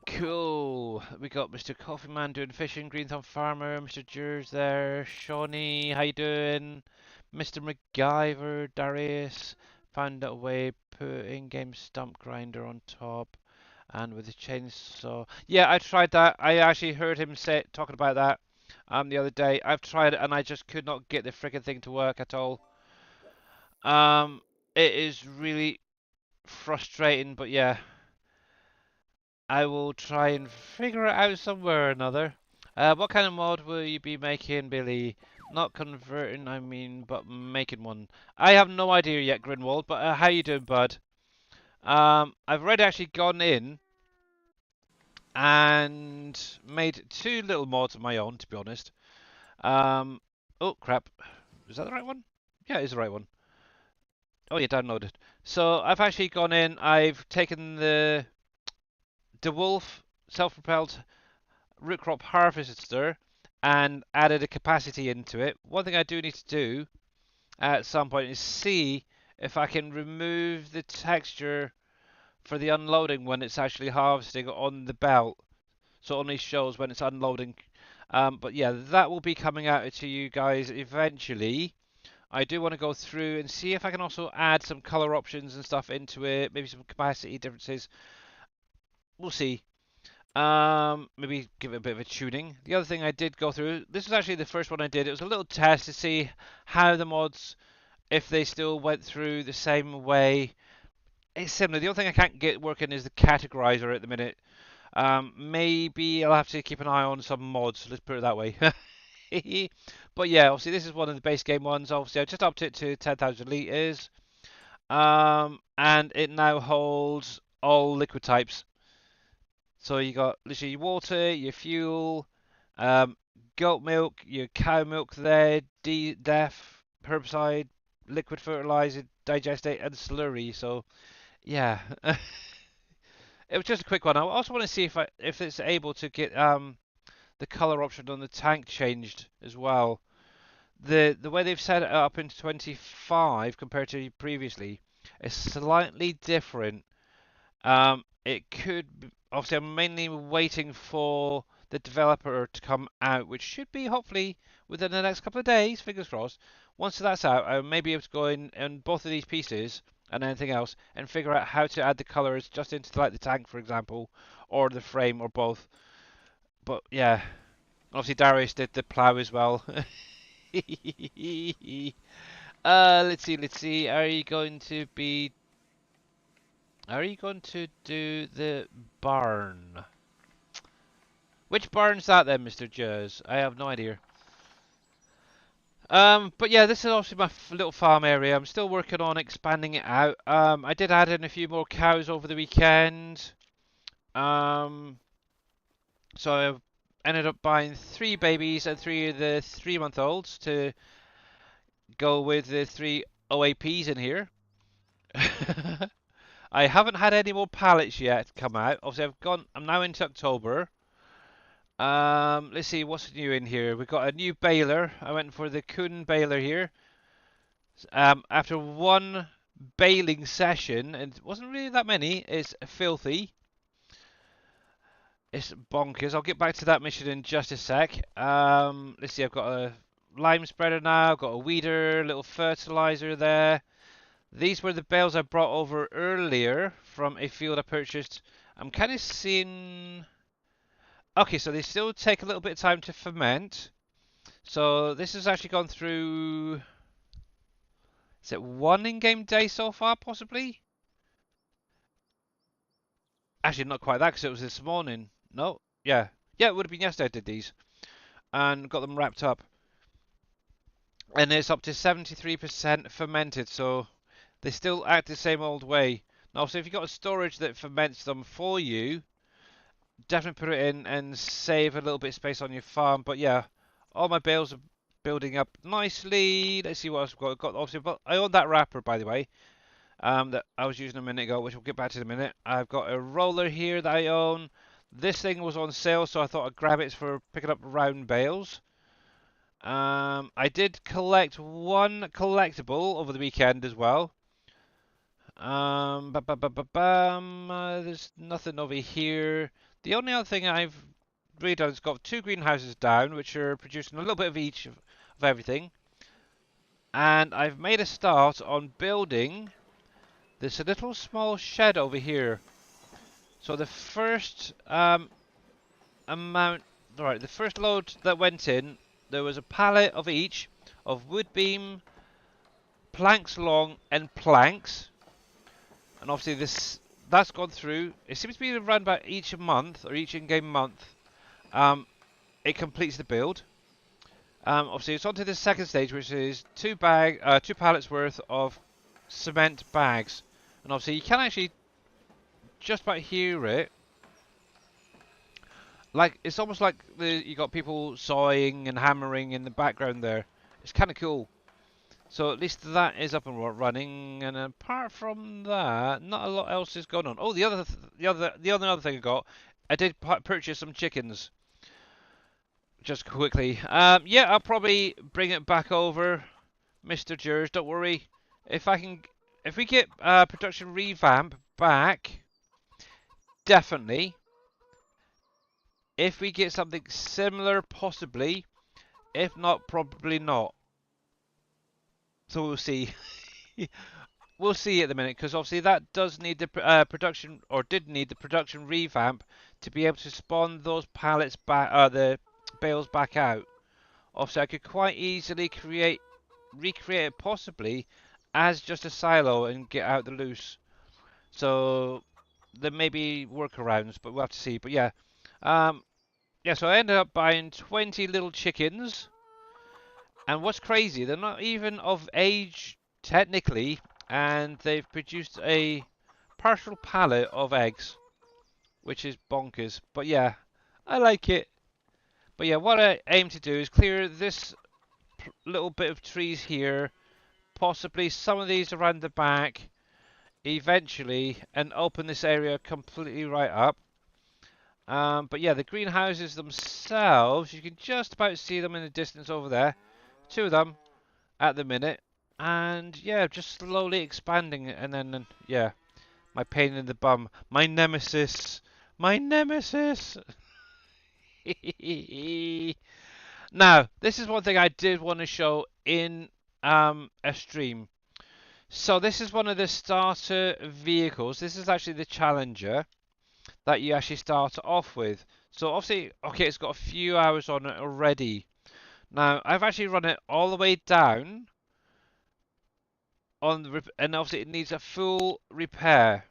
cool. We got Mr. Coffee Man doing fishing, Green Thumb Farmer, Mr. Jers there, Shawnee, how you doing? Mr. MacGyver, Darius, found a way, put in-game stump grinder on top, and with the chainsaw. Yeah, I tried that. I actually heard him talking about that the other day. I've tried it and I just could not get the freaking thing to work at all. Um, it is really frustrating, but yeah. I will try and figure it out somewhere or another. What kind of mod will you be making, Billy? Not converting, I mean, but making one. I have no idea yet, Grinwald, but how you doing, bud? I've already actually gone in and made two little mods of my own, to be honest. Oh, crap. Is that the right one? Yeah, it is the right one. Oh, yeah, downloaded. So I've actually gone in, I've taken the DeWolf self-propelled root crop harvester and added a capacity into it. One thing I do need to do at some point is see if I can remove the texture for the unloading when it's actually harvesting on the belt, so it only shows when it's unloading. But yeah, that will be coming out to you guys eventually. I do want to go through and see if I can also add some color options and stuff into it, maybe some capacity differences. We'll see. Maybe give it a bit of a tuning. The other thing I did go through, this was actually the first one I did. It was a little test to see how the mods, if they still went through the same way. It's similar. The only thing I can't get working is the categorizer at the minute. Maybe I'll have to keep an eye on some mods. Let's put it that way. But yeah, obviously this is one of the base game ones. Obviously I just upped it to 10,000 liters. And it now holds all liquid types. So you got literally your water, your fuel, um, goat milk, your cow milk there, DEF, herbicide, liquid fertilizer, digestate, and slurry. So yeah, it was just a quick one. I also want to see if it's able to get the color option on the tank changed as well. The way they've set it up in 25 compared to previously is slightly different. It could obviously I'm mainly waiting for the developer to come out, which should be hopefully within the next couple of days. Fingers crossed. Once that's out, I may be able to go in on both of these pieces and anything else and figure out how to add the colors just into like the tank, for example, or the frame, or both. But yeah, obviously Darius did the plow as well. Let's see, let's see. Are you going to do the barn? Which barn's that then, Mr. Jers? I have no idea. But yeah, this is obviously my little farm area. I'm still working on expanding it out. I did add in a few more cows over the weekend. So I ended up buying 3 babies and 3 of the 3-month-olds to go with the 3 OAPs in here. I haven't had any more pallets yet come out. Obviously, I'm now into October. Let's see what's new in here. We've got a new baler. I went for the Kuhn baler here. After one baling session, and it wasn't really that many, it's filthy. It's bonkers. I'll get back to that mission in just a sec. Let's see. I've got a lime spreader now. I've got a weeder, little fertilizer there. These were the bales I brought over earlier from a field I purchased. I'm kind of seeing... Okay, so they still take a little bit of time to ferment. So this has actually gone through... Is it 1 in-game day so far, possibly? Actually, not quite that, because it was this morning. No? Yeah. Yeah, it would have been yesterday I did these. And got them wrapped up. And it's up to 73% fermented, so they still act the same old way. Now, so if you've got a storage that ferments them for you, definitely put it in and save a little bit of space on your farm. But yeah, all my bales are building up nicely. Let's see what else we've got. Obviously, I own that wrapper, by the way, that I was using a minute ago, which we'll get back to in a minute. I've got a roller here that I own. This thing was on sale, so I thought I'd grab it for picking up round bales. I did collect one collectible over the weekend as well. There's nothing over here. The only other thing I've really done is got two greenhouses down, which are producing a little bit of each of everything. And I've made a start on building this little small shed over here. So the first the first load that went in, there was a pallet of each of wood beam, planks long, and planks. And obviously that's gone through. It seems to be around about each month or each in-game month. It completes the build. Obviously it's on to the second stage, which is two pallets worth of cement bags. And obviously you can actually just about hear it. Like, it's almost like you got people sawing and hammering in the background there. It's kind of cool. So at least that is up and running, and apart from that, not a lot else is going on. Oh, the other thing I did purchase some chickens. Just quickly, yeah, I'll probably bring it back over, Mr. Jers. Don't worry. If we get production revamp back, definitely. If we get something similar, possibly. If not, probably not. So we'll see. We'll see at the minute, because obviously that does need the production, or did need the production revamp to be able to spawn those pallets back, the bales back out. Obviously, I could quite easily recreate it possibly as just a silo and get out the loose. So there may be workarounds, but we'll have to see. But yeah, yeah. So I ended up buying 20 little chickens. And what's crazy, they're not even of age technically, and they've produced a partial pallet of eggs, which is bonkers. But yeah, I like it. But yeah, what I aim to do is clear this little bit of trees here, possibly some of these around the back, eventually, and open this area completely right up. But yeah, the greenhouses themselves, you can just about see them in the distance over there. Two of them at the minute, and yeah, just slowly expanding it, and then yeah, my pain in the bum, my nemesis. Now, this is one thing I did want to show in a stream. So this is one of the starter vehicles. This is actually the Challenger that you actually start off with. So obviously, okay, it's got a few hours on it already. Now, I've actually run it all the way down, and obviously it needs a full repair.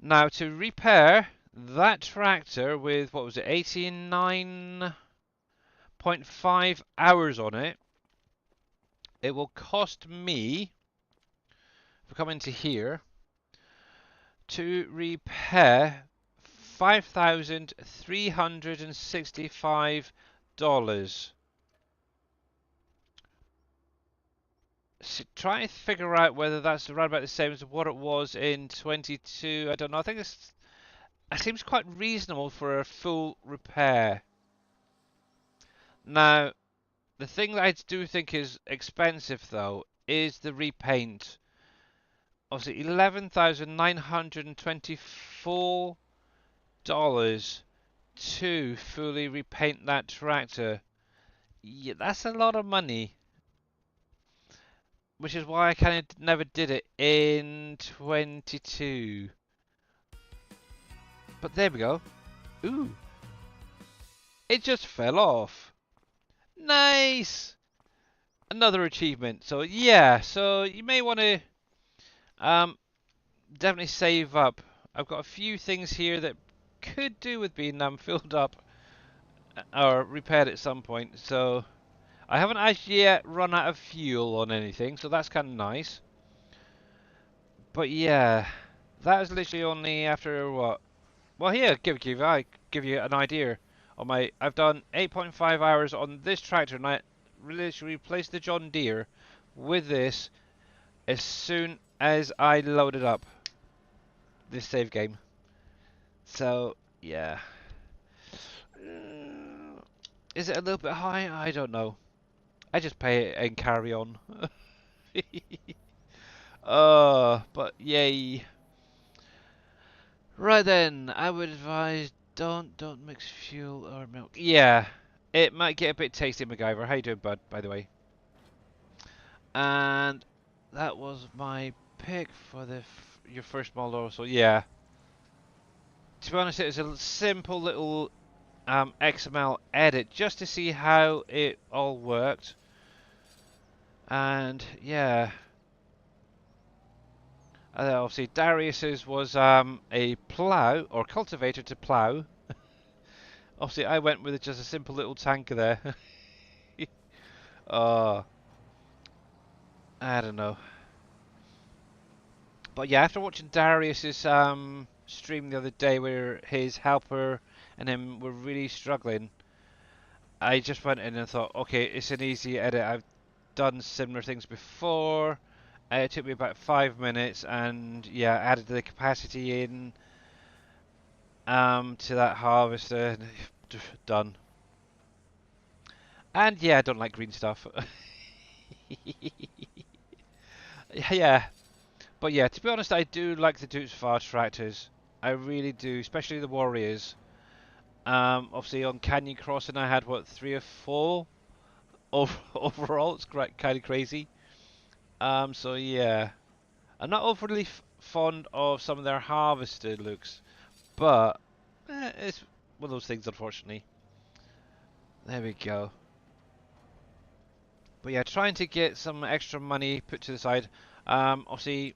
Now, to repair that tractor with, what was it, 89.5 hours on it, it will cost me, if we come into here, to repair $5,365. So try and figure out whether that's around about the same as what it was in 22. I don't know. I think it seems quite reasonable for a full repair. Now, the thing that I do think is expensive though is the repaint. Obviously, $11,924 to fully repaint that tractor. Yeah, that's a lot of money. Which is why I kind of never did it in 22. But there we go. Ooh. It just fell off. Nice! Another achievement. So yeah, so you may want to definitely save up. I've got a few things here that could do with being filled up or repaired at some point. So I haven't actually yet run out of fuel on anything, so that's kind of nice. But yeah, that is literally only after what? Well, here, give you an idea I've done 8.5 hours on this tractor, and I literally replaced the John Deere with this as soon as I loaded up this save game. So yeah, is it a little bit high? I don't know. I just pay it and carry on. But yay. Right then, I would advise don't mix fuel or milk. Yeah, it might get a bit tasty, MacGyver. How you doing, bud? By the way. And that was my pick for your first model. So yeah, to be honest, it was a simple little XML edit just to see how it all worked. And yeah, obviously Darius's was a plough or cultivator to plough. Obviously, I went with just a simple little tanker there. uh, I don't know. But yeah, after watching Darius's stream the other day where his helper and him were really struggling, I just went in and thought, okay, it's an easy edit. I've done similar things before. It took me about 5 minutes, and yeah, added the capacity in to that harvester. Done. And yeah, I don't like green stuff. Yeah, but yeah, to be honest, I do like the Dukes Far tractors. I really do, especially the Warriors. Obviously on Canyon Crossing, I had what 3 or 4 overall. It's kind of crazy. So yeah, I'm not overly fond of some of their harvested looks, but it's one of those things, unfortunately. There we go. But yeah, trying to get some extra money put to the side. Obviously,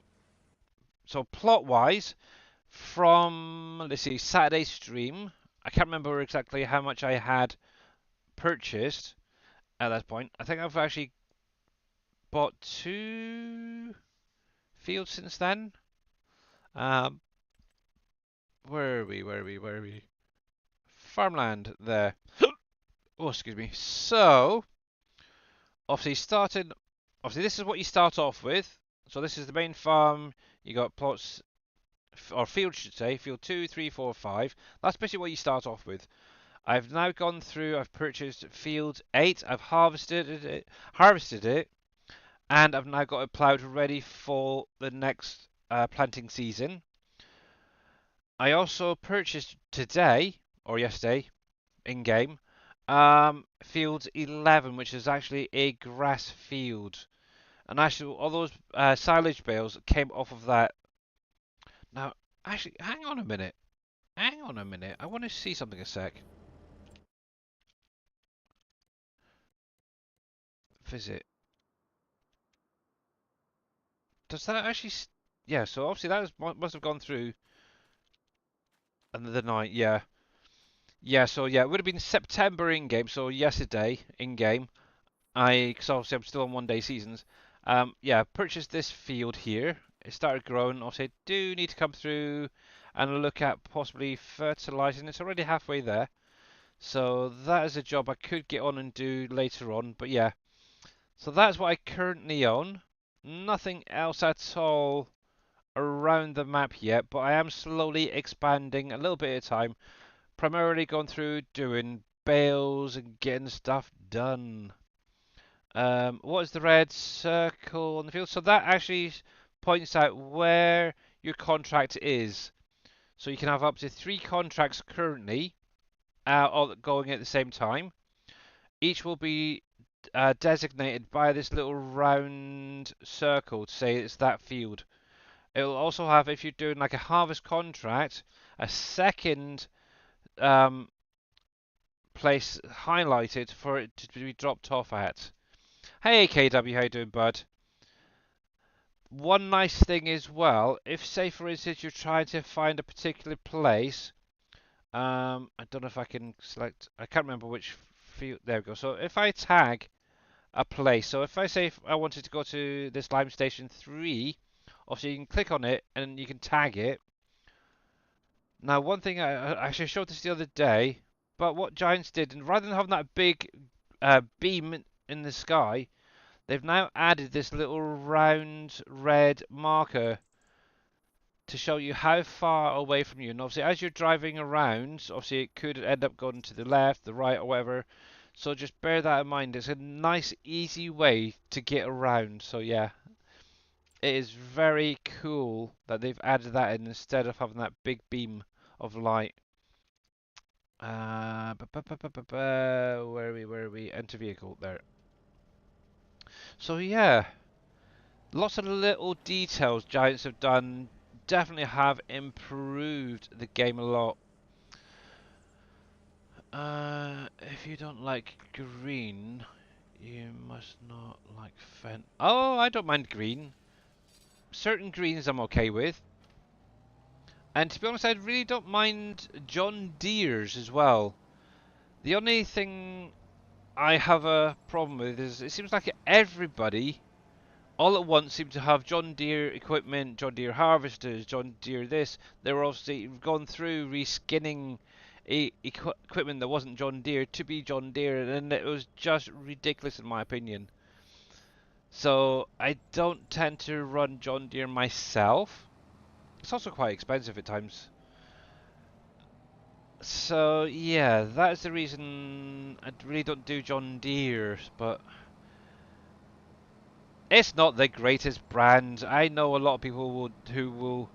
so plot-wise, from let's see, Saturday stream, I can't remember exactly how much I had purchased at that point. I think I've actually bought 2 fields since then. Um, where are we? Where are we? Where are we? Farmland there. Oh, excuse me. So, obviously starting, obviously this is what you start off with. So this is the main farm. You got plots, or field should say, field 2, 3, 4, 5. That's basically what you start off with. I've now gone through, I've purchased field 8, I've harvested it, and I've now got it ploughed ready for the next planting season. I also purchased today, or yesterday, in-game, field 11, which is actually a grass field. And actually, all those silage bales came off of that. Now, actually, hang on a minute. Hang on a minute. I want to see something a sec. Visit. Does that actually... Yeah, so obviously that must have gone through the night, yeah. Yeah, so yeah, it would have been September in-game, so yesterday in-game. Because obviously I'm still on 1-day seasons. Yeah, purchased this field here. It started growing. Obviously, I do need to come through and look at possibly fertilizing. It's already halfway there. So that is a job I could get on and do later on. But yeah, so that's what I currently own. Nothing else at all around the map yet, but I am slowly expanding a little bit at a time. Primarily going through doing bales and getting stuff done. What is the red circle on the field? So that actually points out where your contract is. So you can have up to 3 contracts currently all going at the same time. Each will be designated by this little round circle to say it's that field. It will also have, if you're doing like a harvest contract, a second place highlighted for it to be dropped off at. Hey KW, how you doing, bud? One nice thing as well, if say for instance you're trying to find a particular place, I don't know if I can select, I can't remember which field, there we go. So if I tag a place, so if I say if I wanted to go to this Lime Station 3, obviously you can click on it and you can tag it. Now one thing, I actually showed this the other day, But what Giants did, and rather than having that big beam in the sky, they've now added this little round red marker to show you how far away from you. And obviously, as you're driving around, obviously it could end up going to the left, the right, or whatever. So just bear that in mind. It's a nice, easy way to get around. So yeah, it is very cool that they've added that in instead of having that big beam of light. Where are we? Where are we? Enter vehicle there. So yeah, lots of little details Giants have done. Definitely have improved the game a lot. If you don't like green, you must not like Fen. Oh, I don't mind green. Certain greens I'm okay with. And to be honest, I really don't mind John Deere's as well. The only thing I have a problem with is it seems like everybody all at once seem to have John Deere equipment, John Deere harvesters, John Deere this. They were obviously gone through reskinning equipment that wasn't John Deere to be John Deere, and it was just ridiculous in my opinion. So I don't tend to run John Deere myself. It's also quite expensive at times. So yeah, that's the reason I really don't do John Deere, but it's not the greatest brand. I know a lot of people who will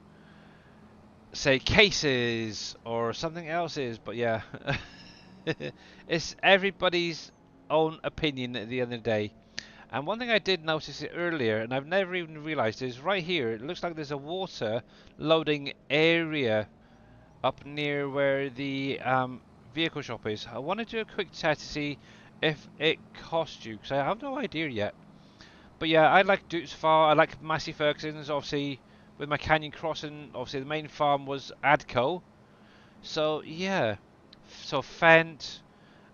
say cases or something else is, but yeah, it's everybody's own opinion at the end of the day. And one thing I did notice it earlier, and I've never even realised, is right here. It looks like there's a water loading area up near where the vehicle shop is. I want to do a quick test to see if it costs you, because I have no idea yet. But yeah, I like Dutz Farm, I like Massey Ferguson's, obviously, with my Canyon Crossing, obviously the main farm was Adco. So yeah, so Fent,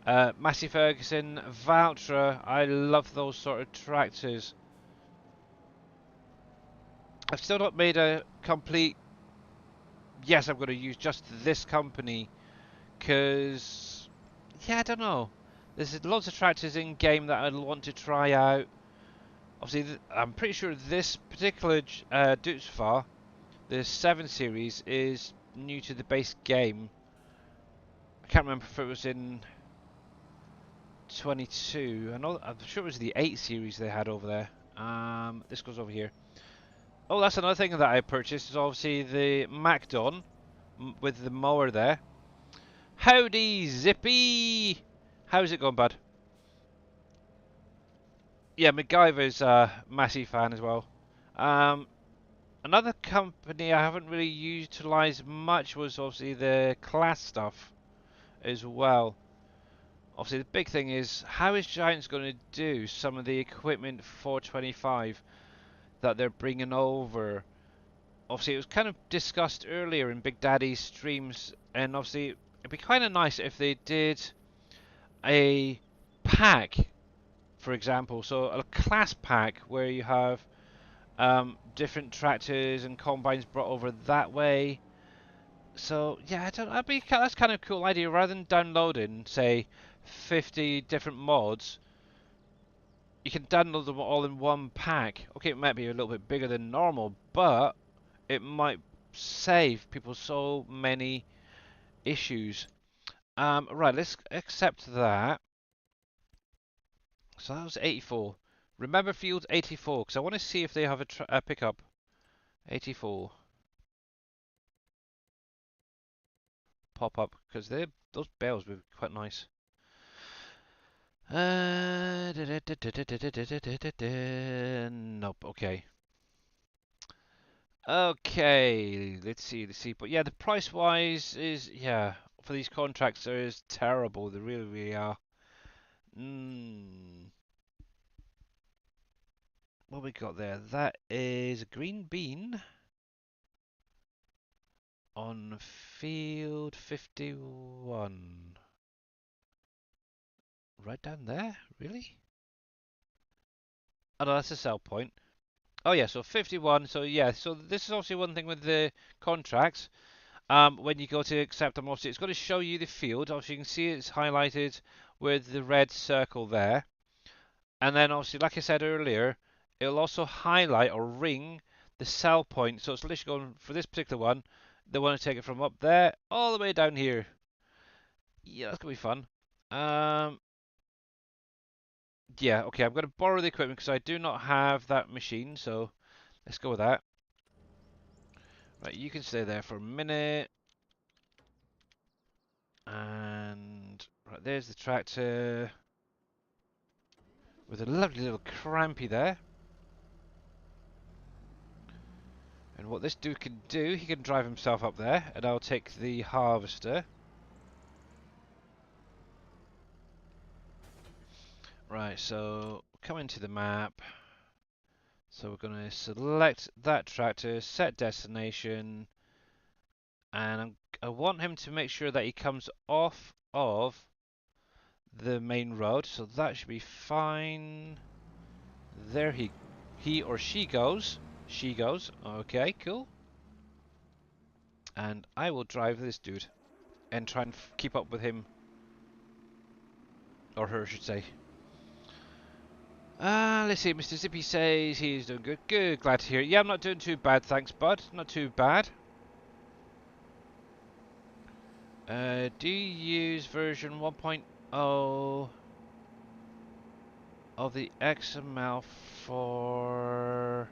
Massey Ferguson, Valtra, I love those sort of tractors. I've still not made a complete, yes, I'm going to use just this company, because, yeah, I don't know. There's lots of tractors in game that I want to try out. Obviously, I'm pretty sure this particular Dutsfar, the 7 series, is new to the base game. I can't remember if it was in 22. I'm sure it was the 8 series they had over there. This goes over here. Oh, that's another thing that I purchased, is obviously the Macdon with the mower there. Howdy, Zippy! How's it going, bud? Yeah, MacGyver's a massive fan as well. Um, Another company I haven't really utilised much was obviously the class stuff as well. Obviously, the big thing is how is Giants going to do some of the equipment for 25 that they're bringing over? Obviously, it was kind of discussed earlier in Big Daddy's streams, and obviously, it'd be kind of nice if they did a pack, for example, so a class pack where you have different tractors and combines brought over that way. So yeah, I don't. That's kind of a cool idea. Rather than downloading, say, 50 different mods, you can download them all in one pack. Okay, it might be a little bit bigger than normal, but it might save people so many issues. Right, let's accept that. So that was 84. Remember field 84, because I want to see if they have a pickup. 84. Pop up, because those bells would be quite nice. Nope. Okay. Okay. Let's see. Let's see. But yeah, the price wise is, yeah, for these contracts is terrible. They really, really are. What we got there? That is a green bean on field 51. Right down there? Really? Oh no, that's a sell point. Oh yeah, so 51. So yeah, so this is obviously one thing with the contracts. when you go to accept them, obviously it's going to show you the field. Obviously you can see it's highlighted with the red circle there. And then obviously, like I said earlier, it'll also highlight or ring the sell point. So it's literally going for this particular one. They want to take it from up there all the way down here. Yeah, that's going to be fun. Yeah, okay, I'm going to borrow the equipment because I do not have that machine. So let's go with that. Right, you can stay there for a minute. And right, there's the tractor with a lovely little crampy there. And what this dude can do, he can drive himself up there, and I'll take the harvester. Right, so come into the map. So we're going to select that tractor, set destination, and I want him to make sure that he comes off of the main road. So that should be fine. There he or she goes. She goes. Okay, cool. And I will drive this dude and try and keep up with him. Or her, I should say. Let's see. Mr. Zippy says he's doing good. Good, glad to hear it. Yeah, I'm not doing too bad, thanks, bud. Not too bad. Do you use version 1.0 of the XML for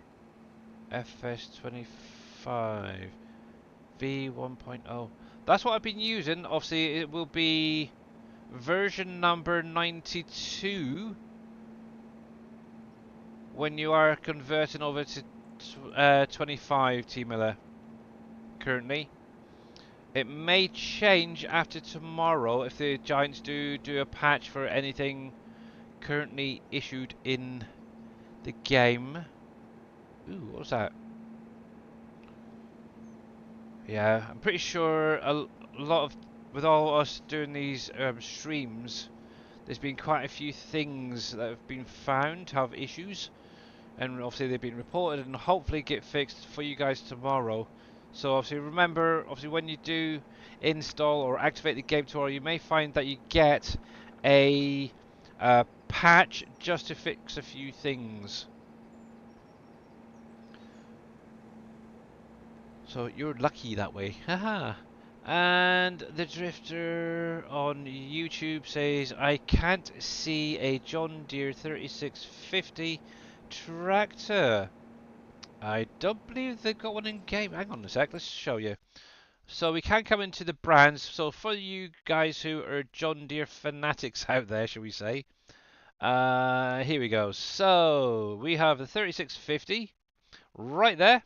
FS25 V1.0? That's what I've been using. Obviously, it will be version number 92 when you are converting over to 25, T Miller. Currently, it may change after tomorrow if the Giants do a patch for anything currently issued in the game. Ooh, what was that? Yeah, I'm pretty sure a lot of, with all us doing these streams, there's been quite a few things that have been found to have issues, and obviously they've been reported and hopefully get fixed for you guys tomorrow. So obviously remember, obviously when you do install or activate the game tomorrow, you may find that you get a patch just to fix a few things. So you're lucky that way. Haha. And the Drifter on YouTube says, I can't see a John Deere 3650 tractor. I don't believe they've got one in game. Hang on a sec, let's show you. So we can come into the brands. So for you guys who are John Deere fanatics out there, shall we say. Here we go. So we have the 3650 right there.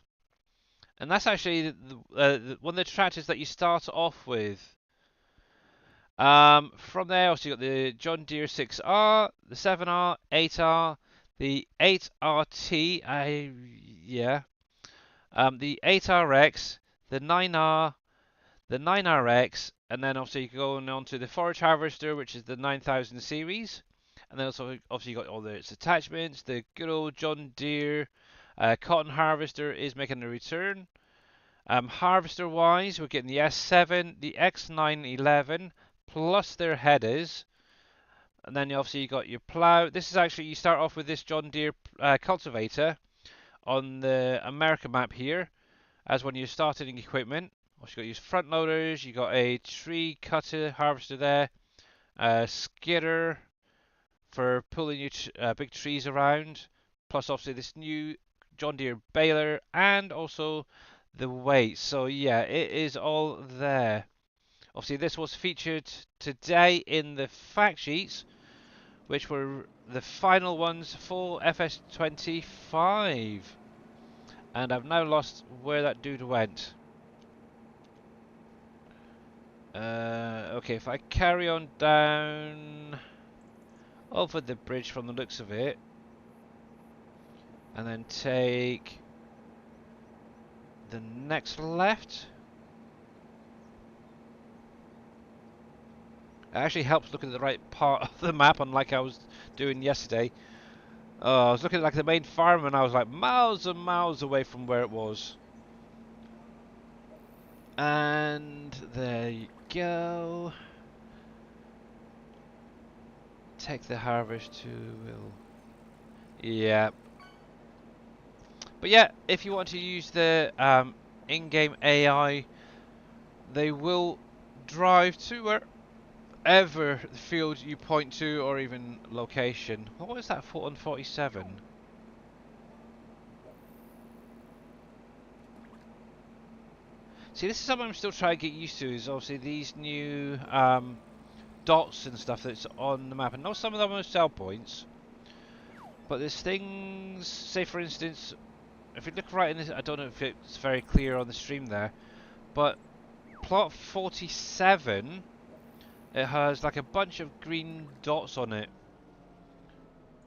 And that's actually one of the tractors that you start off with. From there, also you got the John Deere 6R, the 7R, 8R, the 8RT, yeah, the 8RX, the 9R, the 9RX, and then obviously going on to the forage harvester, which is the 9000 series. And then also obviously you got all its attachments. The good old John Deere cotton harvester is making a return. Harvester wise, we're getting the S7, the X911, plus their headers. And then obviously you got your plow. This is actually, you start off with this John Deere cultivator on the America map here as when you're starting equipment. Also, you got your front loaders, you got a tree cutter harvester there, a skidder for pulling your big trees around, plus obviously this new John Deere baler, and also the weight. So yeah, it is all there. Obviously this was featured today in the fact sheets, which were the final ones for FS25. And I've now lost where that dude went. Okay, if I carry on down over the bridge from the looks of it, and then take the next left. It actually helps look at the right part of the map, unlike I was doing yesterday. I was looking at like the main farm and I was like miles and miles away from where it was. And there you go. Take the harvest to will. Yeah. But yeah, if you want to use the in-game AI, they will drive to wherever the field you point to, or even location. What was that for on 47? See, this is something I'm still trying to get used to. Is obviously these new dots and stuff that's on the map, and not some of them are sell points. But there's things. Say, for instance, if you look right in this, I don't know if it's very clear on the stream there, but plot 47, it has like a bunch of green dots on it.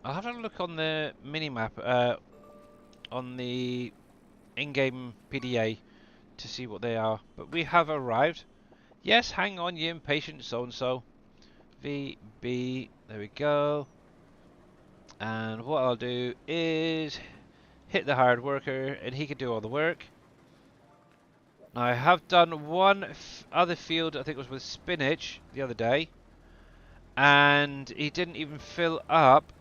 I'll have a look on the mini-map, on the in-game PDA to see what they are. But we have arrived. Yes, hang on, you impatient so-and-so. VB, there we go. And what I'll do is hit the hard worker, and he can do all the work. Now, I have done one other field, I think it was with spinach, the other day. And he didn't even fill up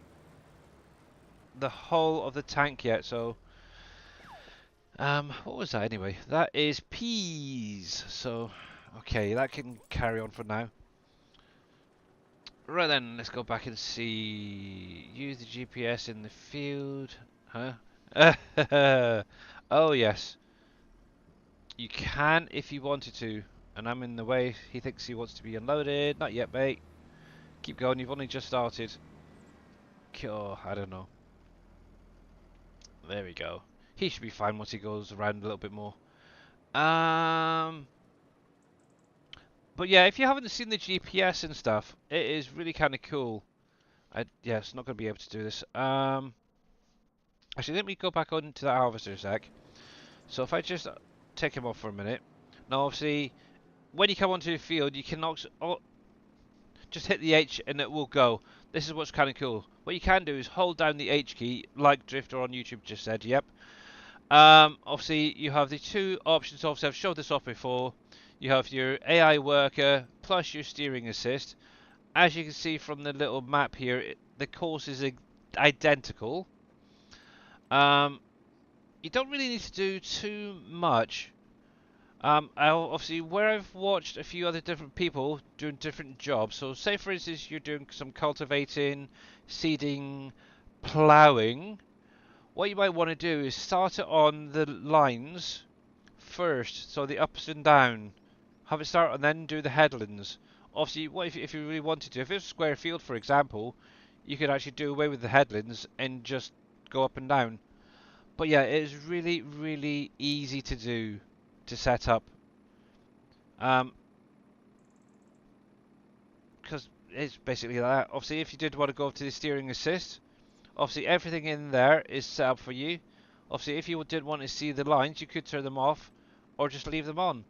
the whole of the tank yet, so... what was that anyway? That is peas. So, okay, that can carry on for now. Right then, let's go back and see. Use the GPS in the field. Huh? Oh, yes. You can if you wanted to. And I'm in the way. He thinks he wants to be unloaded. Not yet, mate. Keep going. You've only just started. Oh, I don't know. There we go. He should be fine once he goes around a little bit more. But yeah, if you haven't seen the GPS and stuff, it is really kind of cool. Yeah, it's not going to be able to do this. Actually, let me go back onto that harvester a sec. So if I just take him off for a minute. Now, obviously, when you come onto the field, you can just hit the H and it will go. This is what's kind of cool. What you can do is hold down the H key, like Drifter on YouTube just said, yep. Obviously, you have the two options. Obviously, I've showed this off before. You have your AI worker plus your steering assist. As you can see from the little map here, the course is identical. You don't really need to do too much. Obviously, where I've watched a few other different people doing different jobs. So, say for instance, you're doing some cultivating, seeding, ploughing. What you might want to do is start it on the lines first, so the ups and down. Have it start and then do the headlands. Obviously, what if you really wanted to? If it's a square field, for example, you could actually do away with the headlands and just go up and down. But yeah, it is really, really easy to do, to set up. Because it's basically that. Obviously, if you did want to go to the steering assist, obviously everything in there is set up for you. Obviously, if you didn't want to see the lines, you could turn them off or just leave them on.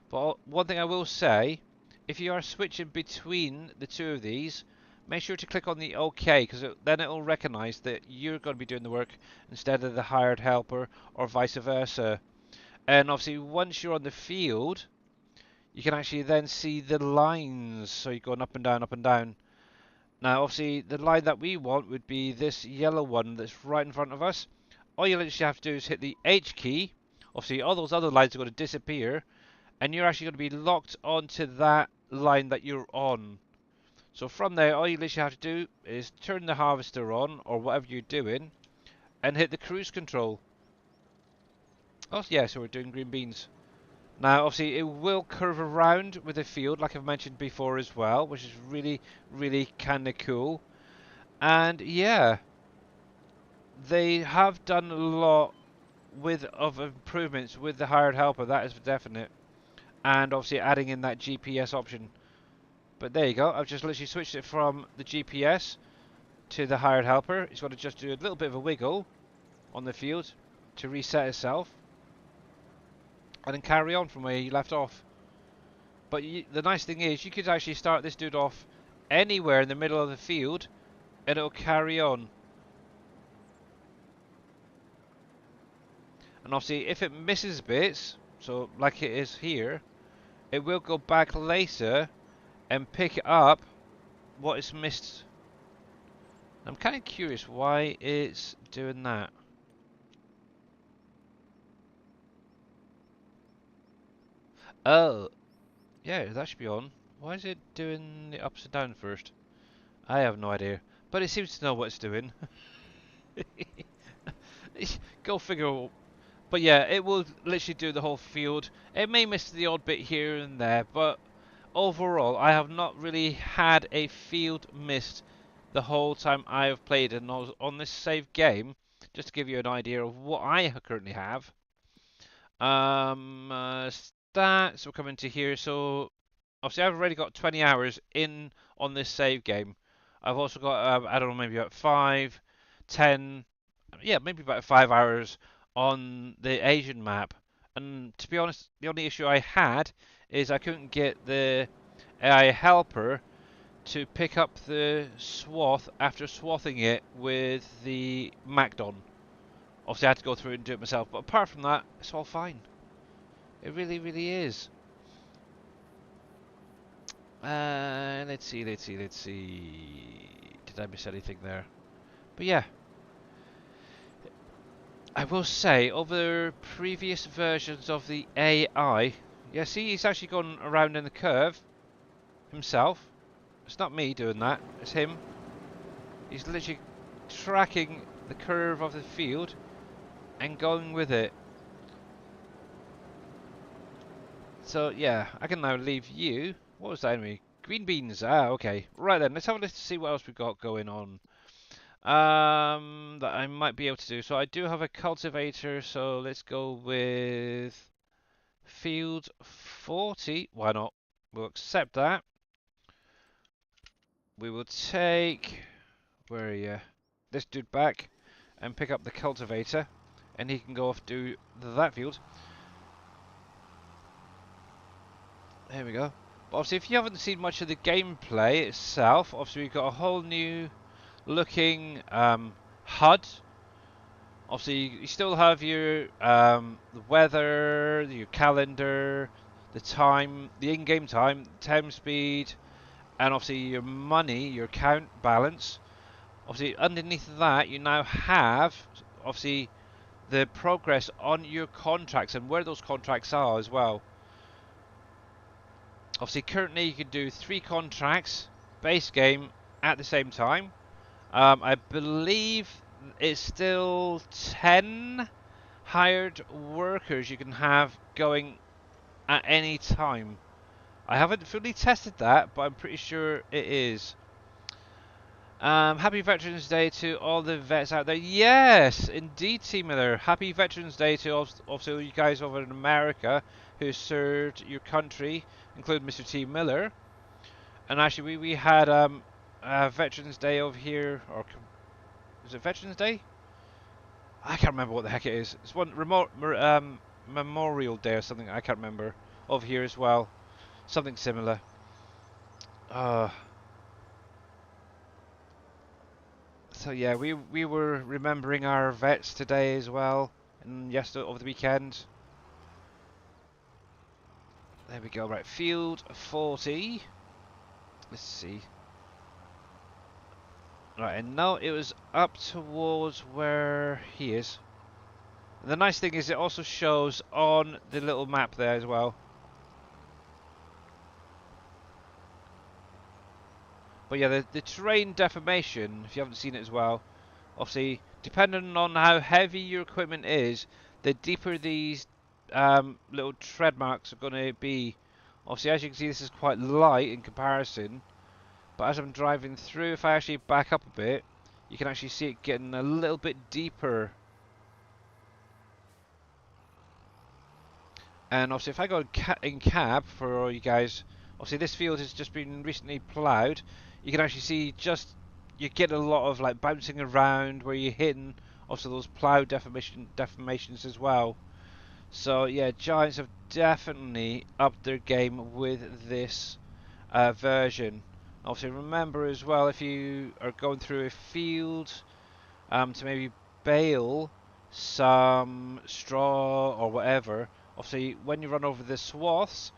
But one thing I will say, if you are switching between the two of these, make sure to click on the OK, because then it will recognise that you're going to be doing the work instead of the hired helper, or vice versa. And obviously, once you're on the field, you can actually then see the lines. So you're going up and down, up and down. Now, obviously, the line that we want would be this yellow one that's right in front of us. All you literally have to do is hit the H key. Obviously, all those other lines are going to disappear, and you're actually going to be locked onto that line that you're on. So from there, all you literally have to do is turn the harvester on, or whatever you're doing, and hit the cruise control. Oh yeah, so we're doing green beans. Now, obviously, it will curve around with the field, like I've mentioned before as well, which is really, really kind of cool. And yeah, they have done a lot of improvements with the hired helper, that is definite. And obviously adding in that GPS option. But there you go, I've just literally switched it from the GPS to the hired helper. It's got to just do a little bit of a wiggle on the field to reset itself. And then carry on from where you left off. But the nice thing is, you could actually start this dude off anywhere in the middle of the field, and it'll carry on. And obviously, if it misses bits, So like it is here, it will go back later and pick up what is missed. I'm kind of curious why it's doing that. Oh, yeah, that should be on. Why is it doing the ups and down first? I have no idea. But it seems to know what it's doing. Go figure. But yeah, it will literally do the whole field. It may miss the odd bit here and there, but overall, I have not really had a field missed the whole time I have played. And on this save game, just to give you an idea of what I currently have. Stats will come into here. So obviously, I've already got 20 hours in on this save game. I've also got, I don't know, maybe about 5, 10, yeah, maybe about 5 hours on the Asian map. And to be honest, the only issue I had is I couldn't get the AI helper to pick up the swath after swathing it with the Macdon. Obviously, I had to go through and do it myself, but apart from that, it's all fine. It really, really is. Let's see. Did I miss anything there? But yeah, I will say, over previous versions of the AI, yeah, see, he's actually gone around in the curve himself. It's not me doing that, it's him. He's literally tracking the curve of the field and going with it. So yeah, I can now leave you. What was that anyway? Green beans. Ah, okay. Right then, let's have a look to see what else we've got going on. That I might be able to do. So I do have a cultivator, so let's go with field 40. Why not? We'll accept that. We will take, where are you? This dude back and pick up the cultivator, and he can go off do that field. There we go. But obviously, if you haven't seen much of the gameplay itself, obviously we've got a whole new looking HUD. Obviously, you still have your the weather, your calendar, the time, the in-game time speed, and obviously your money, your account balance. Obviously, underneath that, you now have obviously the progress on your contracts and where those contracts are as well. Obviously, currently you can do 3 contracts base game at the same time. I believe it's still 10 hired workers you can have going at any time. I haven't fully tested that, but I'm pretty sure it is. Happy Veterans Day to all the vets out there. Yes, indeed, T. Miller. Happy Veterans Day to also you guys over in America who served your country, including Mr. T. Miller. And actually, we had Veterans Day over here, or is it Veterans Day? I can't remember what the heck it is. It's one remote Memorial Day or something. I can't remember over here as well. Something similar. So yeah, we were remembering our vets today as well, and yesterday over the weekend. There we go. Right, field 40. Let's see. Right, and now it was up towards where he is. And the nice thing is it also shows on the little map there as well. But yeah, the terrain deformation, if you haven't seen it as well, obviously, depending on how heavy your equipment is, the deeper these little tread marks are going to be. Obviously, as you can see, this is quite light in comparison. But as I'm driving through, if I actually back up a bit, you can actually see it getting a little bit deeper. And obviously, if I go in cab for all you guys, obviously this field has just been recently ploughed. You can actually see you get a lot of like bouncing around where you're hitting also those plough deformations as well. So yeah, Giants have definitely upped their game with this version. Obviously, remember as well, if you are going through a field to maybe bale some straw or whatever, Obviously, when you run over the swaths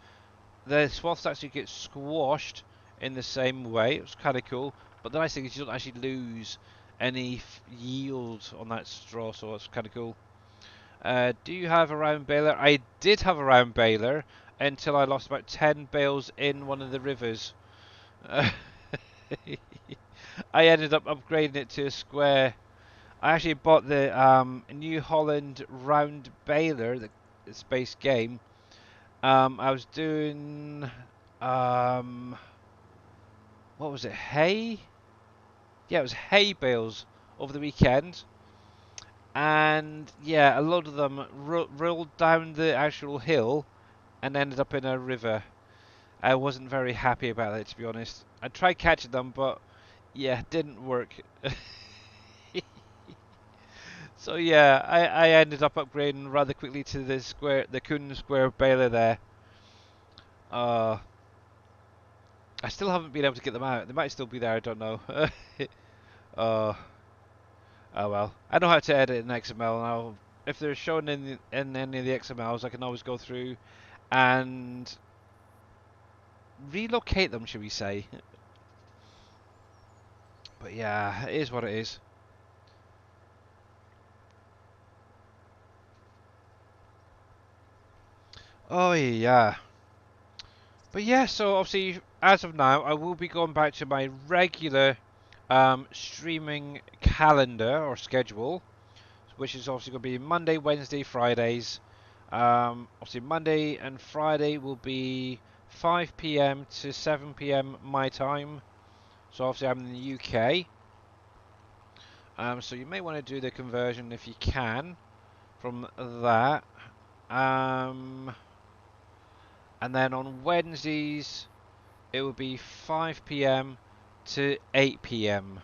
actually get squashed in the same way. It's kind of cool. But the nice thing is you don't actually lose any yield on that straw, so it's kind of cool. Do you have a round baler? I did have a round baler until I lost about 10 bales in one of the rivers. I ended up upgrading it to a square. I actually bought the New Holland round baler, the space game. I was doing um, what was it? Hay? Yeah, it was hay bales over the weekend, and yeah, a lot of them rolled down the actual hill and ended up in a river. I wasn't very happy about it, to be honest. I tried catching them, but yeah, it didn't work. So yeah, I ended up upgrading rather quickly to the Kun Square baler there. Uh, I still haven't been able to get them out. They might still be there, I don't know. uh, oh well. I know how to edit in XML now. If they're shown in any of the XMLs, I can always go through and relocate them, shall we say. But yeah, it is what it is. Oh yeah. But yeah, so obviously, as of now, I will be going back to my regular streaming calendar or schedule, which is obviously going to be Monday, Wednesday, Fridays. Obviously, Monday and Friday will be 5 p.m. to 7 p.m. my time. So obviously, I'm in the UK. So you may want to do the conversion if you can from that. Um, and then on Wednesdays, it will be 5 p.m. to 8 p.m.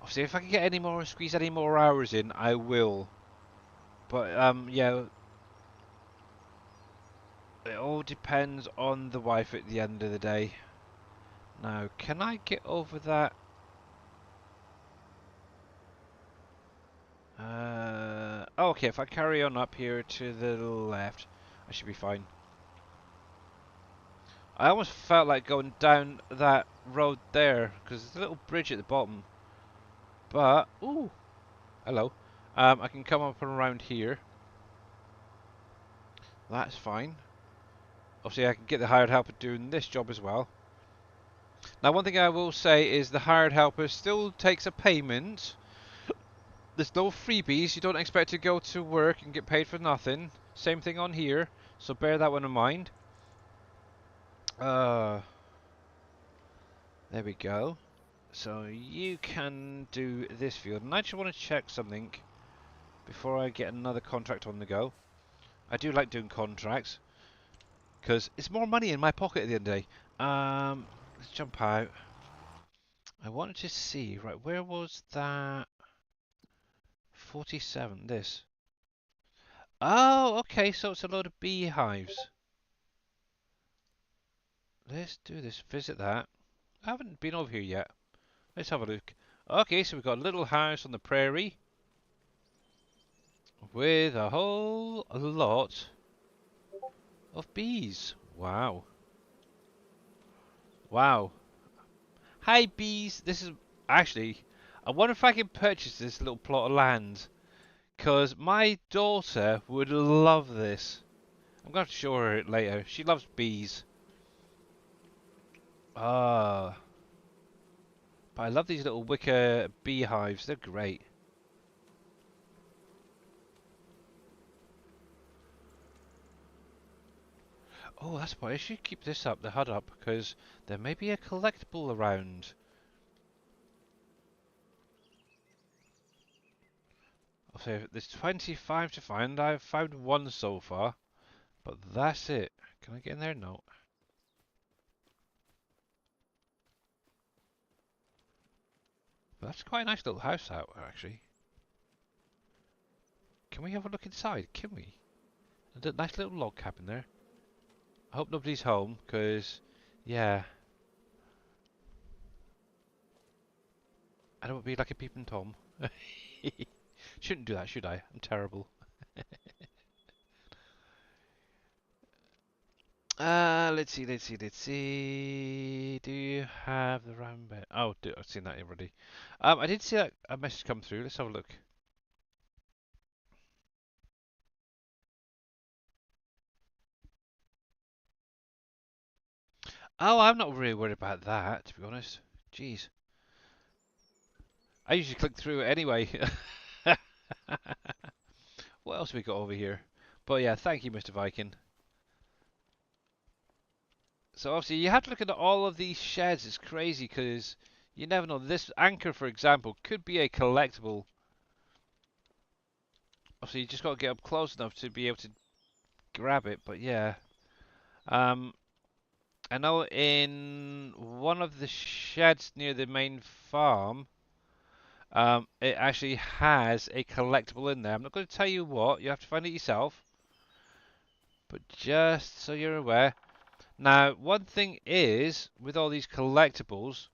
Obviously, if I can get any more, squeeze any more hours in, I will. But yeah, it all depends on the wife at the end of the day. Now, can I get over that? Oh, okay, if I carry on up here to the left, I should be fine. I almost felt like going down that road there, because there's a little bridge at the bottom. But, ooh, hello. I can come up and around here. That's fine. Obviously, I can get the hired helper doing this job as well. Now, one thing I will say is the hired helper still takes a payment. There's no freebies. You don't expect to go to work and get paid for nothing. Same thing on here. So bear that one in mind. Uh, there we go. So you can do this field. And I just want to check something before I get another contract on the go. I do like doing contracts because it's more money in my pocket at the end of the day. Let's jump out. I wanted to see, right, where was that? 47, this. Oh, okay, so it's a load of beehives. Let's do this, visit that. I haven't been over here yet. Let's have a look. Okay, so we've got a little house on the prairie with a whole lot of bees. Wow. Wow. Hi, bees. This is actually, I wonder if I can purchase this little plot of land. Because my daughter would love this. I'm going to show her it later. She loves bees. Ah. But I love these little wicker beehives. They're great. Oh, that's why I should keep this up, the HUD up, because there may be a collectible around. Okay, there's 25 to find. I've found one so far, but that's it. Can I get in there? No. But that's quite a nice little house out, actually. Can we have a look inside? Can we? There's a nice little log cabin there. I hope nobody's home, because, yeah, I don't want to be like a peeping Tom. Shouldn't do that, should I? I'm terrible. Let's see. Do you have the round bit? Oh, I've seen that already. I did see that a message come through. Let's have a look. Oh, I'm not really worried about that, to be honest. Jeez. I usually click through it anyway. What else have we got over here? But yeah, thank you, Mr. Viking. So obviously you have to look at all of these sheds. It's crazy because you never know. This anchor, for example, could be a collectible. Obviously, you just got to get up close enough to be able to grab it. But yeah, um, I know in one of the sheds near the main farm, it actually has a collectible in there. I'm not going to tell you what. You have to find it yourself. But just so you're aware. Now, one thing is, with all these collectibles,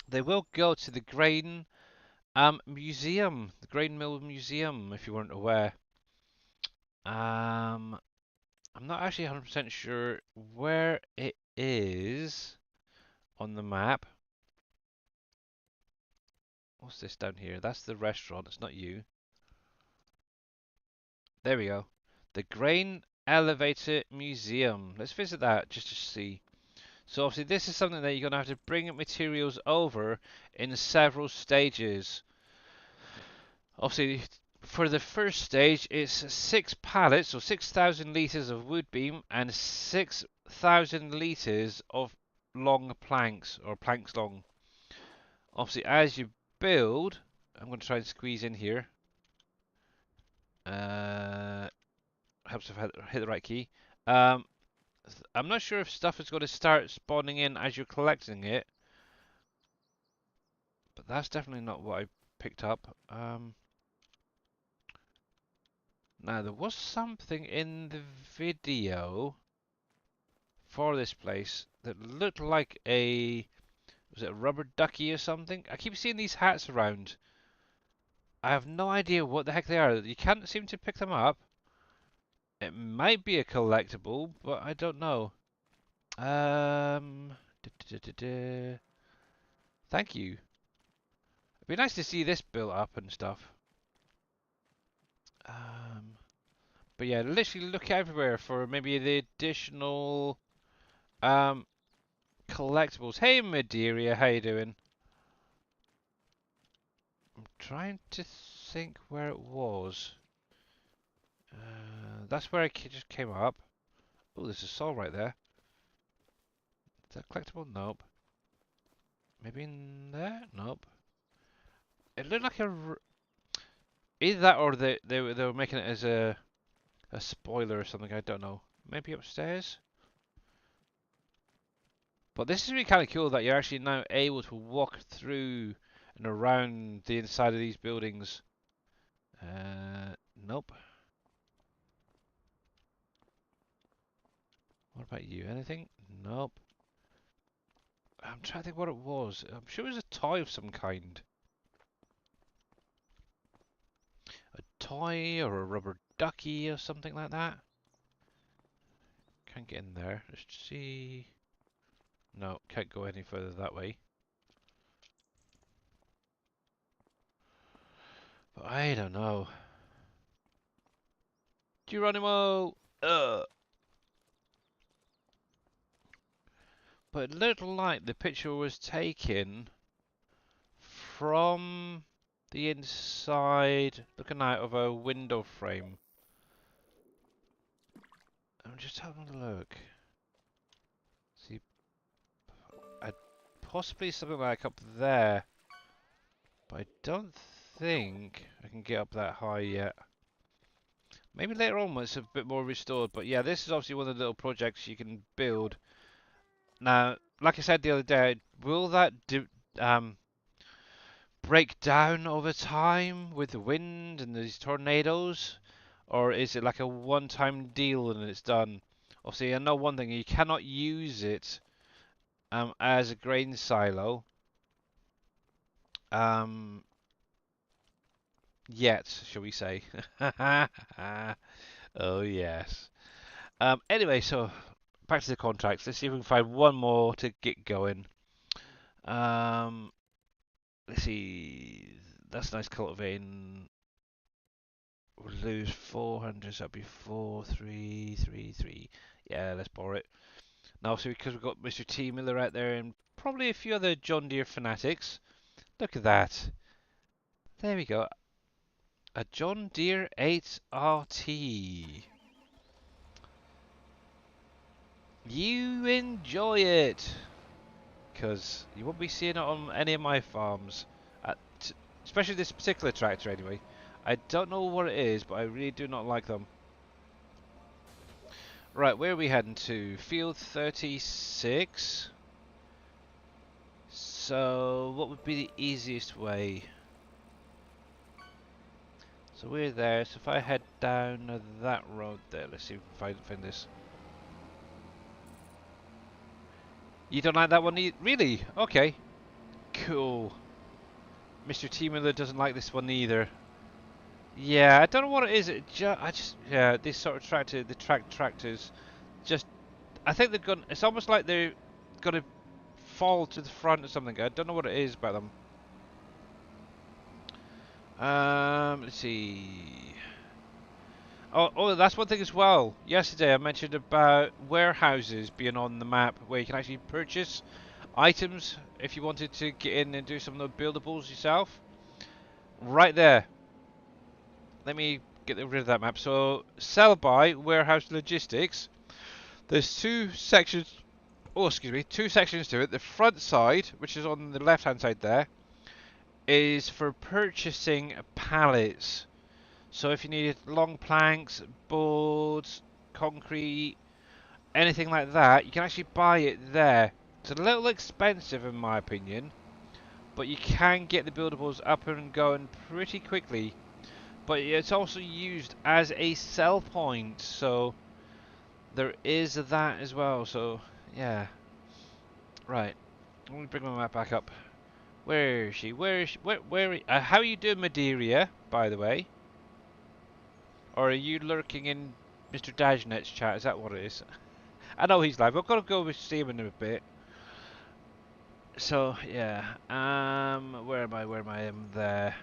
they will go to the grain museum, the grain mill museum, if you weren't aware. I'm not actually 100% sure where it is on the map. What's this down here? That's the restaurant. It's not you. There we go. The Grain Elevator Museum. Let's visit that just to see. So obviously this is something that you're going to have to bring materials over in several stages. Obviously for the first stage it's 6 pallets, or 6,000 litres of wood beam and 6,000 litres of long planks, or planks long. Obviously as you build, I'm going to try and squeeze in here. Helps if I hit the right key. Um, I'm not sure if stuff is going to start spawning in as you're collecting it, but that's definitely not what I picked up. Now there was something in the video for this place that looked like was it a rubber ducky or something? I keep seeing these hats around. I have no idea what the heck they are. You can't seem to pick them up. It might be a collectible, but I don't know. Um, Thank you. It'd be nice to see this built up and stuff. Um, but yeah, literally look everywhere for maybe the additional um collectibles. Hey Madeira, how you doing? I'm trying to think where it was. That's where I just came up. Oh, there's a soul right there. Is that collectible? Nope. Maybe in there? Nope. It looked like either that or they were making it as a spoiler or something. I don't know. Maybe upstairs. But this is really kind of cool that you're actually now able to walk through and around the inside of these buildings. Nope. What about you? Anything? Nope. I'm trying to think what it was. I'm sure it was a toy of some kind. A toy or a rubber ducky or something like that. Can't get in there. Let's see. No, can't go any further that way. But I don't know. Geronimo! Ugh! But it looked like the picture was taken from the inside, looking out of a window frame. I'm just having a look. See, possibly something like up there, but I don't think I can get up that high yet. Maybe later on when it's a bit more restored, but yeah, this is obviously one of the little projects you can build. Now, like I said the other day, will that break down over time with the wind and these tornadoes? Or is it like a one-time deal and it's done? Obviously, I know one thing, you cannot use it as a grain silo um, yet, shall we say. Oh, yes. Anyway, so back to the contracts. Let's see if we can find one more to get going. Um, let's see. That's nice cultivating. We'll lose 400, so that'll be 4333. Yeah, let's borrow it. Now, obviously, because we've got Mr. T Miller out there and probably a few other John Deere fanatics. Look at that. There we go. A John Deere 8RT. You enjoy it. Because you won't be seeing it on any of my farms. At, especially this particular tractor anyway. I don't know what it is, but I really do not like them. Right, where are we heading to? Field 36. So, what would be the easiest way? So we're there, so if I head down that road there, let's see if we can find this. You don't like that one really? Okay. Cool. Mr. T Miller doesn't like this one either. Yeah, I don't know what it is. Yeah, this sort of tractor, the tractors, just, I think they're going. It's almost like they're gonna fall to the front or something. I don't know what it is about them. Let's see. Oh, that's one thing as well. Yesterday I mentioned about warehouses being on the map where you can actually purchase items if you wanted to get in and do some of the buildables yourself. Right there. Let me get rid of that map. So, sell by warehouse logistics. There's two sections. Oh, excuse me, two sections to it. The front side, which is on the left-hand side there, is for purchasing pallets. So if you needed long planks, boards, concrete, anything like that, you can actually buy it there. It's a little expensive in my opinion, but you can get the buildables up and going pretty quickly. But it's also used as a sell point, so there is that as well. So yeah, right. Let me bring my map back up. Where is she? Where is she? How are you doing, Madeira, by the way? Or are you lurking in Mr. Dajnet's chat? Is that what it is? I know he's live. I've got to go see him in a bit. So yeah. Where am I? Where am I? I'm there.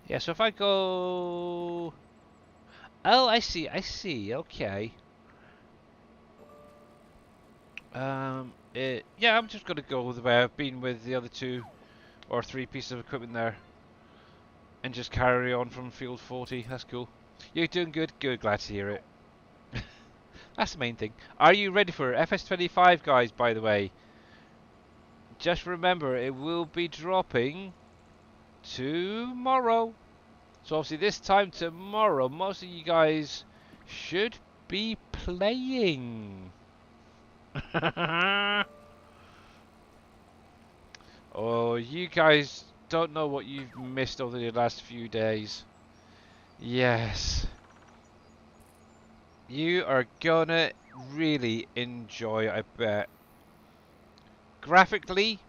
Yeah. So if I go. Oh, I see. I see. Okay. Yeah. I'm just gonna go the way I've been with the other two or three pieces of equipment there, and just carry on from field 40. That's cool. You're doing good. Good. Glad to hear it. That's the main thing. Are you ready for it? FS25, guys, by the way? Just remember, it will be dropping tomorrow. So obviously this time tomorrow, most of you guys should be playing. Oh, you guys don't know what you've missed over the last few days. Yes. You are gonna really enjoy, I bet. Graphically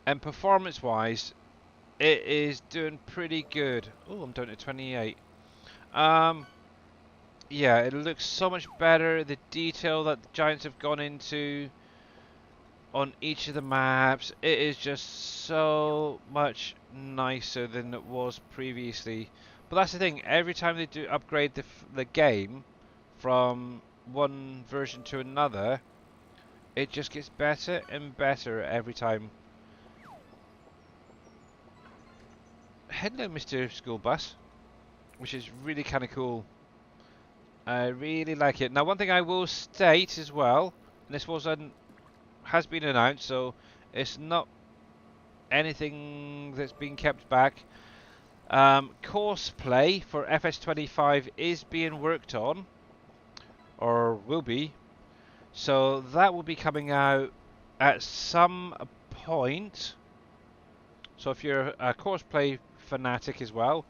and performance-wise, it is doing pretty good. Oh, I'm down to 28. Yeah, it looks so much better. The detail that the Giants have gone into on each of the maps, it is just so much nicer than it was previously. But that's the thing, every time they do upgrade the game from one version to another, it just gets better and better every time. Hello, Mr. School Bus, which is really kind of cool. I really like it. Now, one thing I will state as well, and this has been announced, so it's not anything that's been kept back. Course play for FS25 is being worked on, or will be. So that will be coming out at some point. So if you're a course play fanatic as well,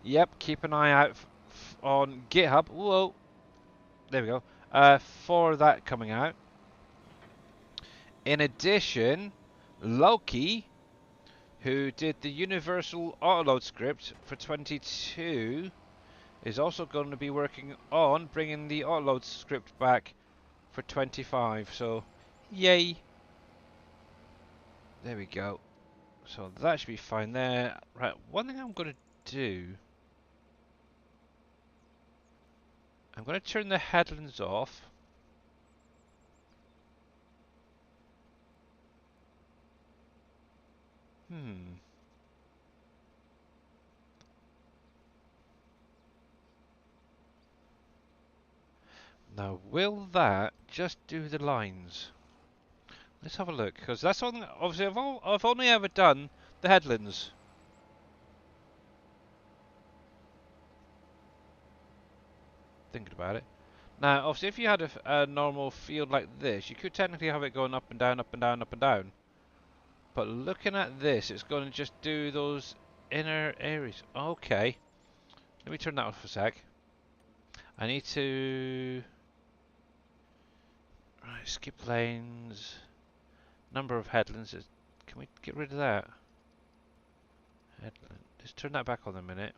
yep, keep an eye out on GitHub. Whoa, there we go. For that coming out. In addition, Loki, who did the Universal Autoload script for 22, is also going to be working on bringing the autoload script back for 25. So, yay! There we go. So that should be fine there. Right, one thing I'm going to do, I'm going to turn the headlands off. Hmm. Now, will that just do the lines? Let's have a look, because that's on. Obviously, I've only ever done the headlands. Thinking about it. Now, obviously, if you had a normal field like this, you could technically have it going up and down, up and down, up and down. But looking at this, it's going to just do those inner areas. Okay. Let me turn that off for a sec. I need to... Right, skip lanes. Number of headlands. Can we get rid of that? Headland. Just turn that back on a minute.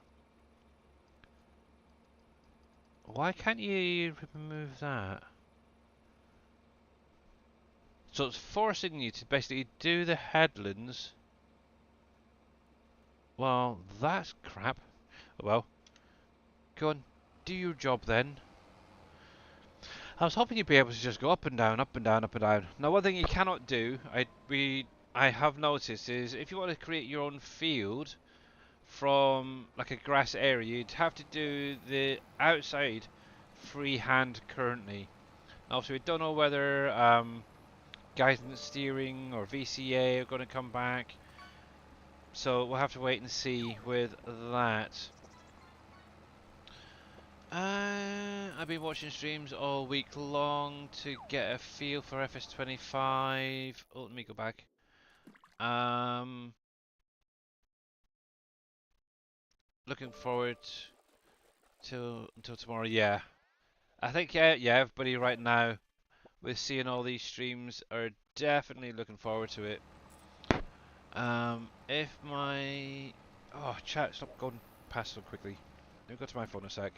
Why can't you remove that? So it's forcing you to basically do the headlands. Well, that's crap. Well, go on, do your job then. I was hoping you'd be able to just go up and down, up and down, up and down. Now, one thing you cannot do, I have noticed, is if you want to create your own field from like a grass area, you'd have to do the outside freehand currently. Now, obviously, we don't know whether guidance steering or VCA are going to come back, so we'll have to wait and see with that. I've been watching streams all week long to get a feel for FS25. Oh, let me go back. Looking forward until tomorrow. Yeah, I think yeah, everybody right now with seeing all these streams are definitely looking forward to it. If my chat, stop going past so quickly. Let me go to my phone a sec.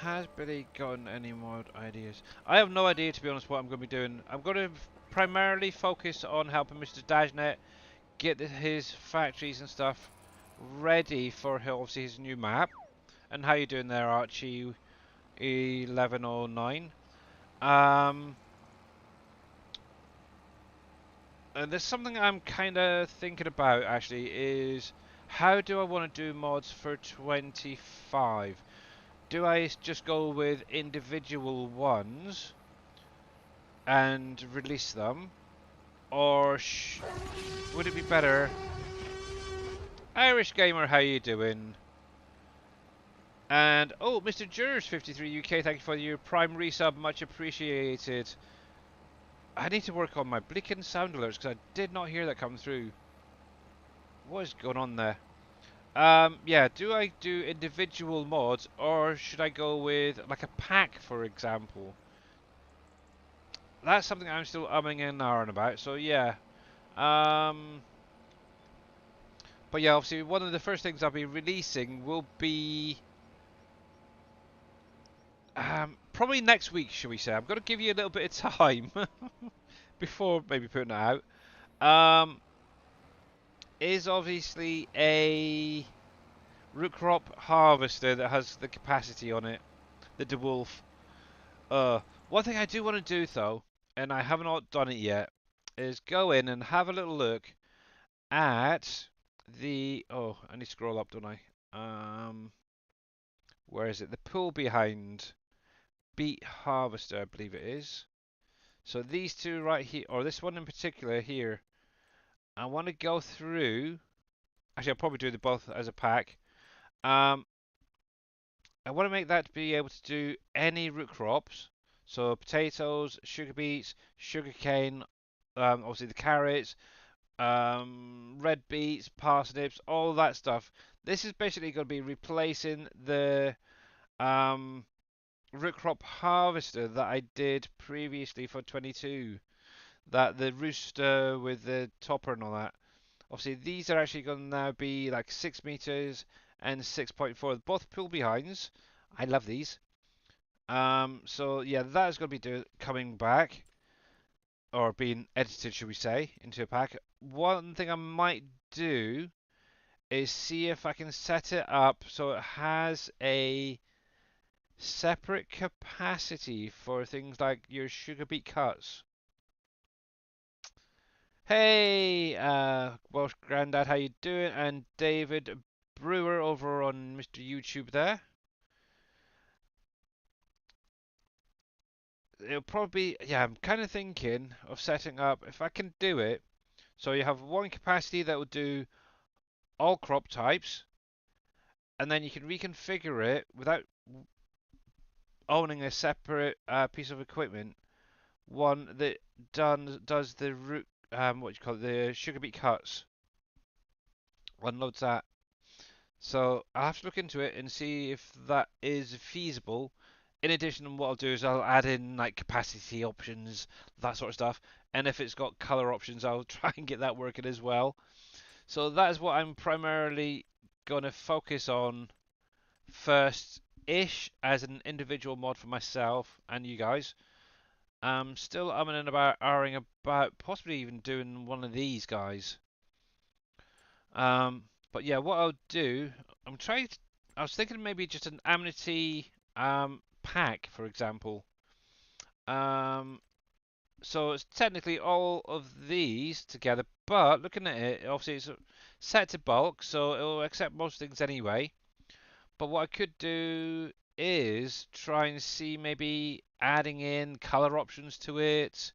Has Billy gotten any more ideas? I have no idea, to be honest, what I'm going to be doing. I'm going to primarily focus on helping Mr. Dajnet get his factories and stuff ready for obviously his new map. And how you doing there, Archie 1109? And there's something I'm kind of thinking about actually, is how do I want to do mods for 25? Do I just go with individual ones and release them, or would it be better? Irish Gamer, how you doing? And oh, Mr. Jurors 53 UK, thank you for your Prime resub, much appreciated. I need to work on my blinking sound alerts because I did not hear that come through. What is going on there? Yeah, do I do individual mods or should I go with like a pack, for example? That's something I'm still umming and ahhing about. So yeah, but yeah, obviously one of the first things I'll be releasing will be probably next week, shall we say? I'm going to give you a little bit of time before maybe putting it out. Is obviously a root crop harvester that has the capacity on it, the DeWolf. One thing I do want to do though, and I have not done it yet, is go in and have a little look at the. Oh, I need to scroll up, don't I? Where is it? The pool behind Beet Harvester, I believe it is. So these two right here, or this one in particular here, I want to go through. Actually, I'll probably do them both as a pack. I want to make that be able to do any root crops. So potatoes, sugar beets, sugar cane, obviously the carrots, red beets, parsnips, all that stuff. This is basically going to be replacing the root crop harvester that I did previously for 22. That the rooster with the topper and all that. Obviously, these are actually going to now be like 6 meters and 6.4, both pull behinds. I love these. So yeah, that is going to be coming back, or being edited, should we say, into a pack. One thing I might do is see if I can set it up so it has a separate capacity for things like your sugar beet cuts. Hey, Welsh Grandad, how you doing? And David Brewer over on Mr. YouTube there. It'll probably be, yeah, I'm kind of thinking of setting up, if I can do it, so you have one capacity that will do all crop types, and then you can reconfigure it without owning a separate piece of equipment. One that does the root, what do you call it, the sugar beet cuts. Unloads that. So I'll have to look into it and see if that is feasible. In addition, what I'll do is I'll add in like capacity options, that sort of stuff. And if it's got color options, I'll try and get that working as well. So that is what I'm primarily going to focus on first-ish as an individual mod for myself and you guys. Still umming and ahhing about possibly even doing one of these guys. But yeah, what I'll do, I was thinking maybe just an amenity pack, for example. Um, so it's technically all of these together, but looking at it, obviously it's set to bulk, so it'll accept most things anyway. But what I could do is try and see maybe adding in color options to it,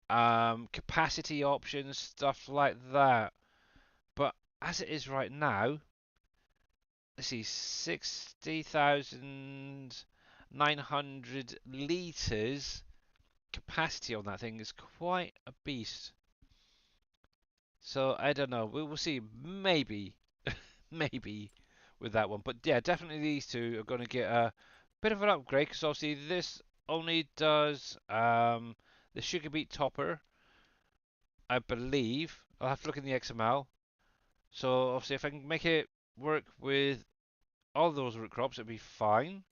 capacity options, stuff like that. But as it is right now, let's see, 60,900 litres capacity on that thing is quite a beast. So I don't know. We will see. Maybe, maybe with that one. But yeah, definitely these two are going to get a bit of an upgrade because obviously this only does the sugar beet topper, I believe. I'll have to look in the XML. So obviously if I can make it work with all those root crops, it'll be fine.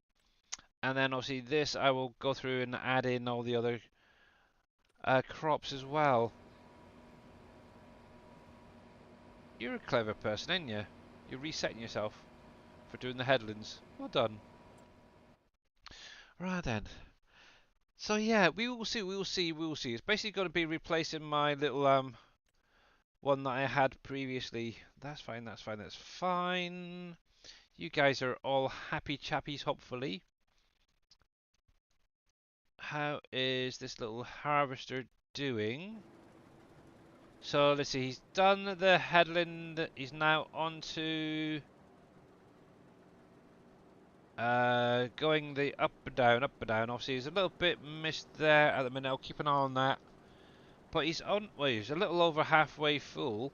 And then obviously this I will go through and add in all the other crops as well. You're a clever person, ain't you? You're resetting yourself for doing the headlands. Well done. Right then. So yeah, we will see, we will see, we will see. It's basically going to be replacing my little one that I had previously. That's fine, that's fine, that's fine. You guys are all happy chappies, hopefully. How is this little harvester doing? So let's see, he's done the headland, he's now on to going the up and down, up and down. Obviously he's a little bit missed there at the minute, I'll keep an eye on that. But he's on, well, he's a little over halfway full.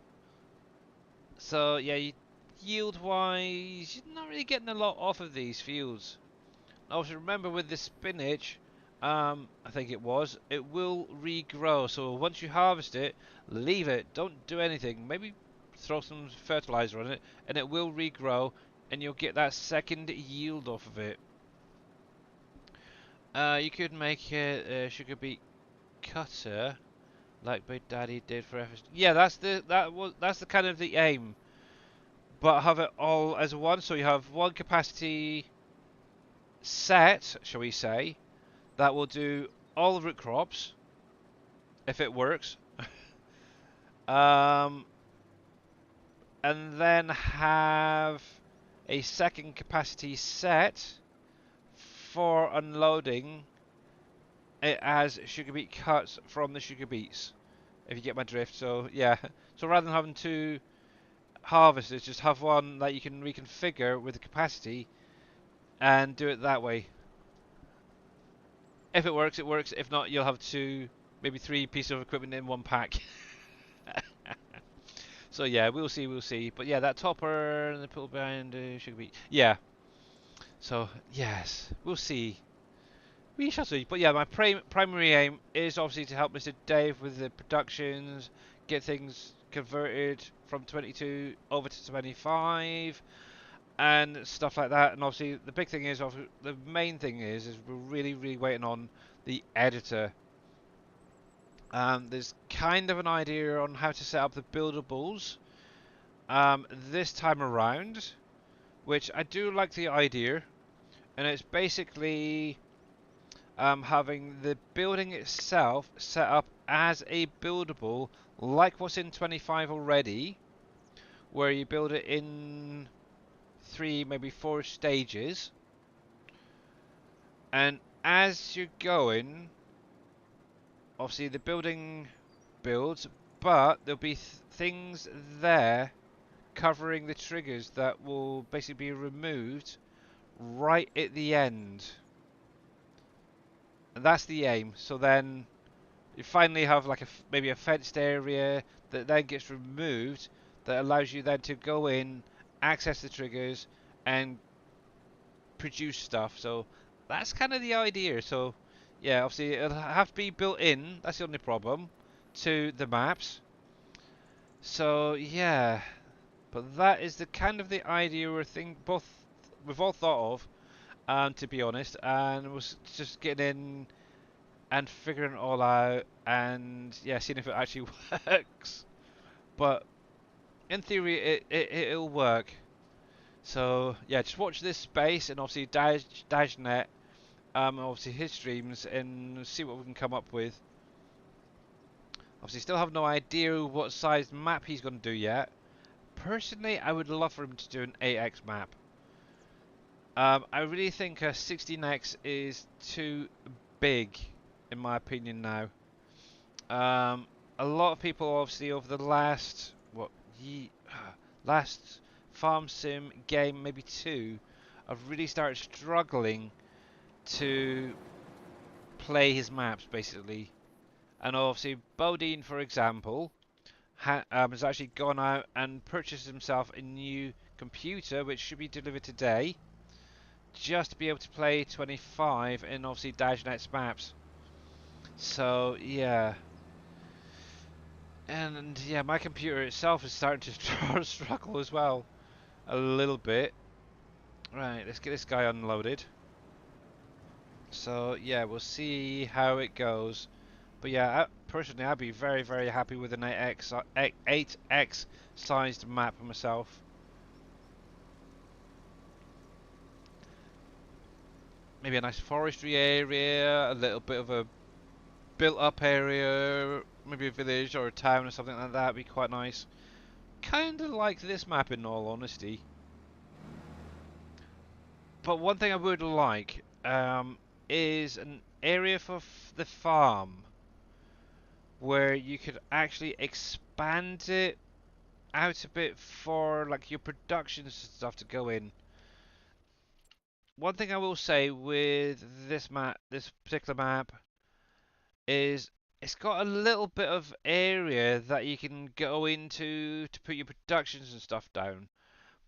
So yeah, yield wise, you're not really getting a lot off of these fields. Also remember with the spinach, I think it will regrow. So once you harvest it, leave it, don't do anything. Maybe throw some fertilizer on it, and it will regrow, and you'll get that second yield off of it. You could make a sugar beet cutter, like my daddy did for FS. Yeah, that's the kind of the aim. But have it all as one, so you have one capacity set, shall we say, that will do all root crops, if it works. And then have a second capacity set for unloading it as sugar beet cuts from the sugar beets, if you get my drift. So yeah, so rather than having two harvesters, just have one that you can reconfigure with the capacity and do it that way. If it works, it works. If not, you'll have two, maybe three pieces of equipment in one pack. So yeah, we'll see, we'll see. But yeah, that topper and the pull behind sugar beet. Yeah. So yes, we'll see. We shall see. But yeah, my primary aim is obviously to help Mr. Dave with the productions, get things converted from 22 over to 25 and stuff like that. And obviously the big thing is, the main thing is we're really waiting on the editor. There's kind of an idea on how to set up the buildables this time around, which I do like the idea, and it's basically having the building itself set up as a buildable like what's in 25 already, where you build it in 3, maybe 4 stages, and as you're going, obviously the building builds, but there'll be things there covering the triggers that will basically be removed right at the end. And that's the aim. So then you finally have like maybe a fenced area that then gets removed, that allows you then to go in, access the triggers, and produce stuff. So that's kind of the idea. So yeah, obviously it'll have to be built in. That's the only problem to the maps. So yeah, but that is the kind of the idea we've all thought of, to be honest, and was just getting in and figuring it all out, and yeah, seeing if it actually works. But in theory, it'll work. So yeah, just watch this space, and obviously Dajnet, obviously his streams, and see what we can come up with. Obviously, still have no idea what size map he's going to do yet. Personally, I would love for him to do an 8x map. I really think a 16x is too big, in my opinion now. A lot of people, obviously, over the last last farm sim game, maybe 2, have really started struggling to play his maps, basically. And obviously, Bodine, for example, has actually gone out and purchased himself a new computer, which should be delivered today, just to be able to play 25 in obviously Dajnet's maps. So yeah, and yeah, my computer itself is starting to struggle as well, a little bit. Right, let's get this guy unloaded. So yeah, we'll see how it goes. But yeah, personally, I'd be very happy with an 8x sized map myself. Maybe a nice forestry area, a little bit of a built up area, maybe a village or a town or something like that would be quite nice. Kind of like this map in all honesty. But one thing I would like is an area for the farm where you could actually expand it out a bit for like your productions and stuff to go in. One thing I will say with this particular map, is it's got a little bit of area that you can go into to put your productions and stuff down,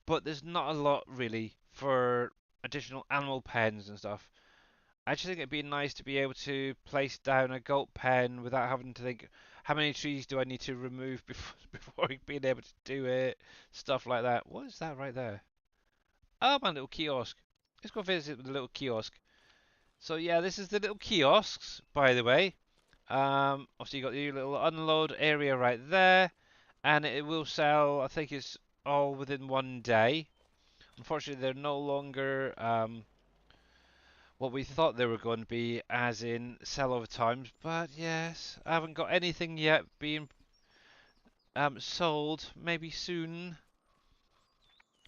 but there's not a lot really for additional animal pens and stuff. I just think it'd be nice to be able to place down a goat pen without having to think how many trees do I need to remove before being able to do it, stuff like that. What is that right there? Oh, my little kiosk. Let's go visit the little kiosk. So yeah, this is the little kiosks, by the way. Obviously you got your little unload area right there, and it will sell, I think it's all within 1 day. Unfortunately, they're no longer what we thought they were going to be, as in sell over times, but yes, I haven't got anything yet being sold, maybe soon.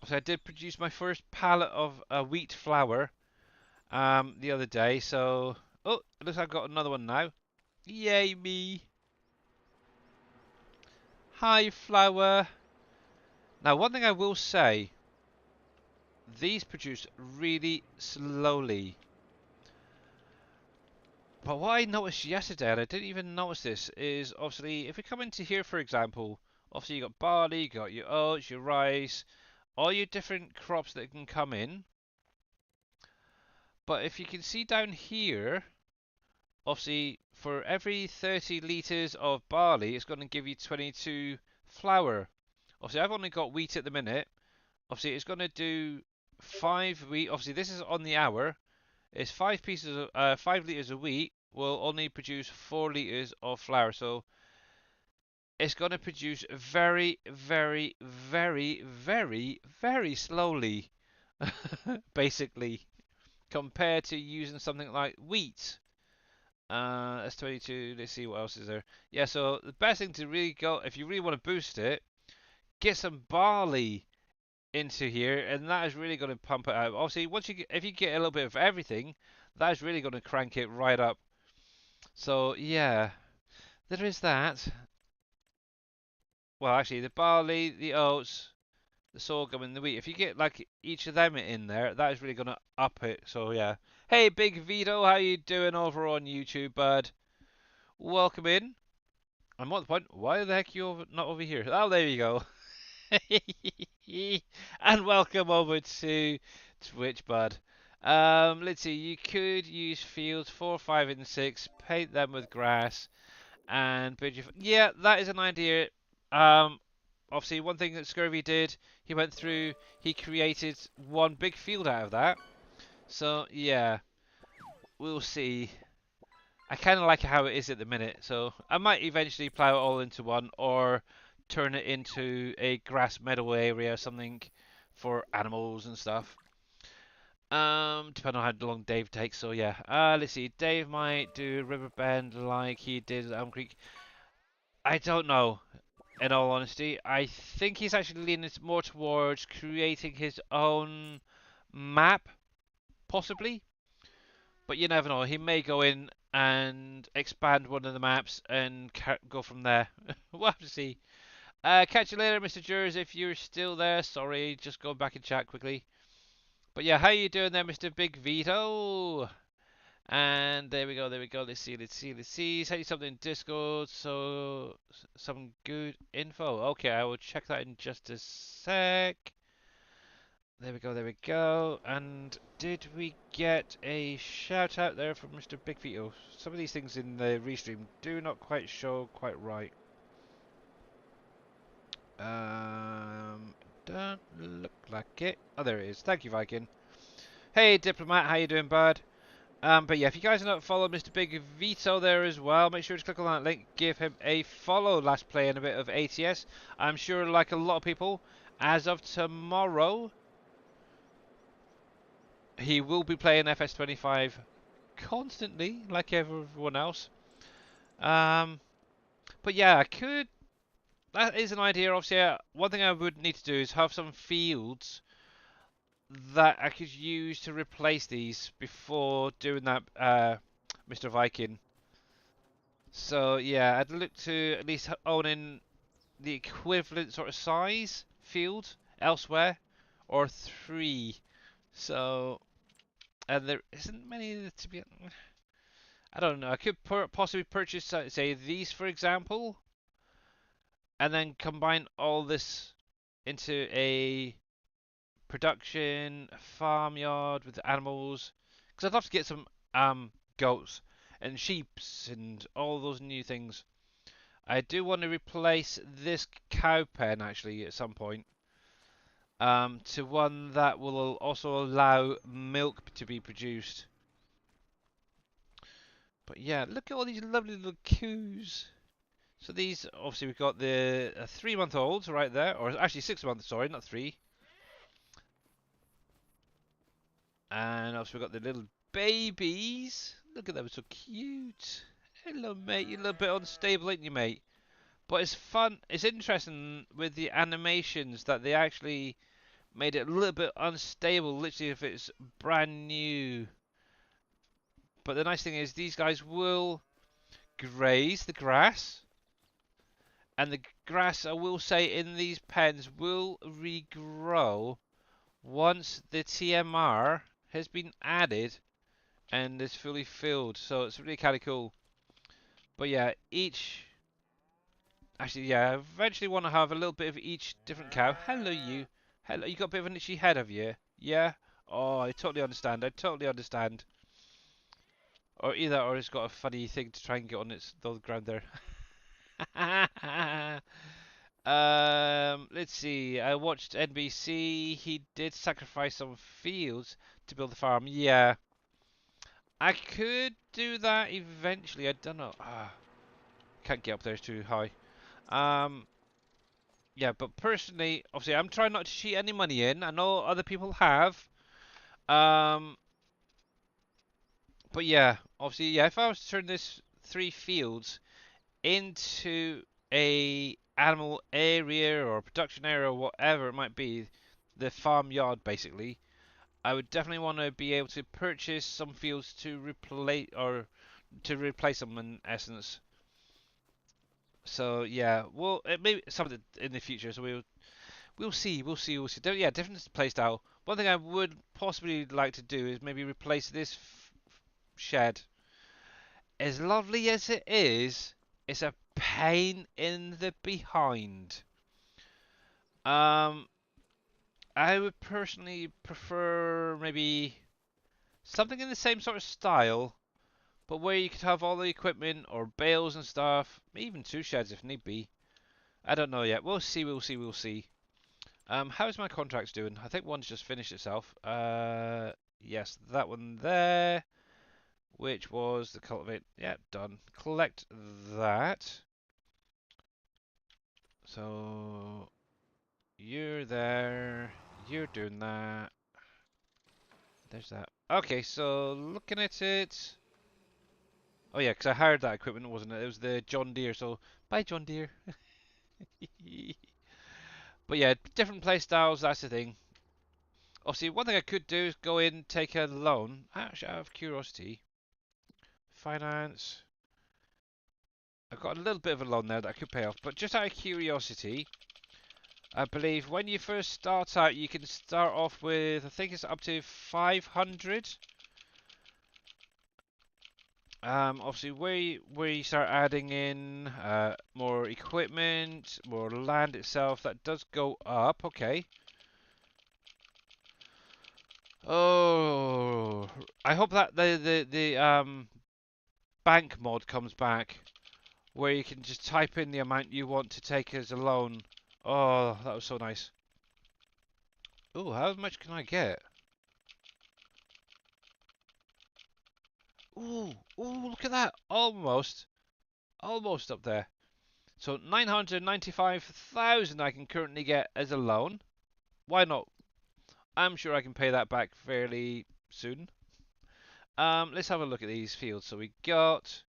So I did produce my first pallet of wheat flour the other day, so oh, it looks like I've got another one now. Yay me! Hi flour! Now one thing I will say, these produce really slowly. But what I noticed yesterday, and I didn't even notice this, is obviously if we come into here, for example, obviously you got barley, you got your oats, your rice, all your different crops that can come in. But if you can see down here, obviously for every 30 litres of barley, it's going to give you 22 flour. Obviously, I've only got wheat at the minute. Obviously, it's going to do 5 wheat. Obviously, this is on the hour. It's 5 liters of wheat will only produce 4 liters of flour. So it's going to produce very, very, very, very, very slowly, basically, compared to using something like wheat. That's 22. Let's see what else is there. Yeah, so the best thing to really go, if you really want to boost it, get some barley into here, and that is really going to pump it out. Obviously, if you get a little bit of everything, that is really going to crank it right up. So yeah, there is that. Well, actually, the barley, the oats, the sorghum, and the wheat. If you get like each of them in there, that is really going to up it. So yeah. Hey, Big Vito, how you doing over on YouTube, bud? Welcome in. I'm at the point. Why the heck are you not over here? Oh, there you go. And welcome over to Twitch, bud. Let's see. You could use fields 4, 5, and 6. Paint them with grass and build your. Yeah, that is an idea. Um, Obviously, one thing that Scurvy did, he went through. He created one big field out of that. So yeah, we'll see. I kind of like how it is at the minute, so I might eventually plow it all into one or turn it into a grass meadow area or something for animals and stuff. Depending on how long Dave takes. So yeah, let's see. Dave might do Riverbend like he did at Elm Creek. I don't know. In all honesty, I think he's actually leaning more towards creating his own map, possibly. But you never know. He may go in and expand one of the maps and go from there. We'll have to see. Catch you later, Mr. Jers, if you're still there. Sorry, just going back and chat quickly. But yeah, how you doing there, Mr. Big Vito? And there we go, there we go. Let's see, let's see, let's see. Send you something in Discord, so some good info. Okay, I will check that in just a sec. There we go, there we go. And did we get a shout out there from Mr. Big Vito? Some of these things in the restream do not quite show quite right. Don't look like it. Oh, there it is. Thank you, Viking. Hey, Diplomat, how you doing, bud? But yeah, if you guys are not followed Mr. Big Vito there as well, make sure to click on that link, give him a follow. Last play in a bit of ATS. I'm sure, like a lot of people, as of tomorrow, he will be playing FS25 constantly, like everyone else. But yeah, I could. That is an idea. Obviously, one thing I would need to do is have some fields that I could use to replace these before doing that, Mr. Viking. So yeah, I'd look to at least own in the equivalent sort of size field elsewhere, or 3. So, and there isn't many to be. I don't know. I could possibly purchase, say, these for example, and then combine all this into a production farmyard with animals. Because I'd love to get some goats and sheeps and all those new things. I do want to replace this cow pen actually at some point to one that will also allow milk to be produced. But yeah, look at all these lovely little coos. So these, obviously we've got the 3-month-olds right there, or actually 6 months, sorry, not 3. And obviously we've got the little babies. Look at them, so cute. Hello mate, you're a little bit unstable, ain't you mate? But it's fun, it's interesting with the animations that they actually made it a little bit unstable, literally if it's brand new. But the nice thing is these guys will graze the grass. And the grass, I will say, in these pens will regrow once the TMR has been added and is fully filled. So it's really kind of cool. But yeah, actually, yeah, I eventually want to have a little bit of each different cow. Hello, you. Hello, you got a bit of an itchy head, have you? Yeah? Oh, I totally understand. I totally understand. Or either, or it's got a funny thing to try and get on its the ground there. Let's see. I watched NBC. He did sacrifice some fields to build the farm. Yeah, I could do that eventually. I don't know. Can't get up there, it's too high. Um, yeah, but personally, obviously, I'm trying not to cheat any money in. I know other people have. Um, but yeah, obviously, yeah. If I was to turn this 3 fields into a animal area or production area or whatever it might be, the farmyard basically, I would definitely want to be able to purchase some fields to replace them in essence. So yeah, well, it may be something in the future. So we'll see. Yeah, different play style. One thing I would possibly like to do is maybe replace this shed. As lovely as it is, it's a pain in the behind. Um, I would personally prefer maybe something in the same sort of style, but where you could have all the equipment or bales and stuff, even 2 sheds if need be. I don't know yet. We'll see. How's my contracts doing? I think one's just finished itself. Yes, that one there, which was the cultivate. Yeah, done. Collect that. So you're there. You're doing that. There's that. Okay, so looking at it. Oh yeah, 'cause I hired that equipment, wasn't it? It was the John Deere. So bye, John Deere. But yeah, different play styles. That's the thing. Obviously, one thing I could do is go in, take a loan. Actually, out of curiosity, finance. I've got a little bit of a loan there that I could pay off. But just out of curiosity, I believe when you first start out, you can start off with, I think it's up to 500. Obviously, where you start adding in more equipment, more land itself, that does go up. Okay. Oh, I hope that the bank mod comes back, where you can just type in the amount you want to take as a loan. Oh, that was so nice. Oh, how much can I get? Ooh, ooh, look at that! Almost up there. So 995,000 I can currently get as a loan. Why not? I'm sure I can pay that back fairly soon. Let's have a look at these fields. So we got,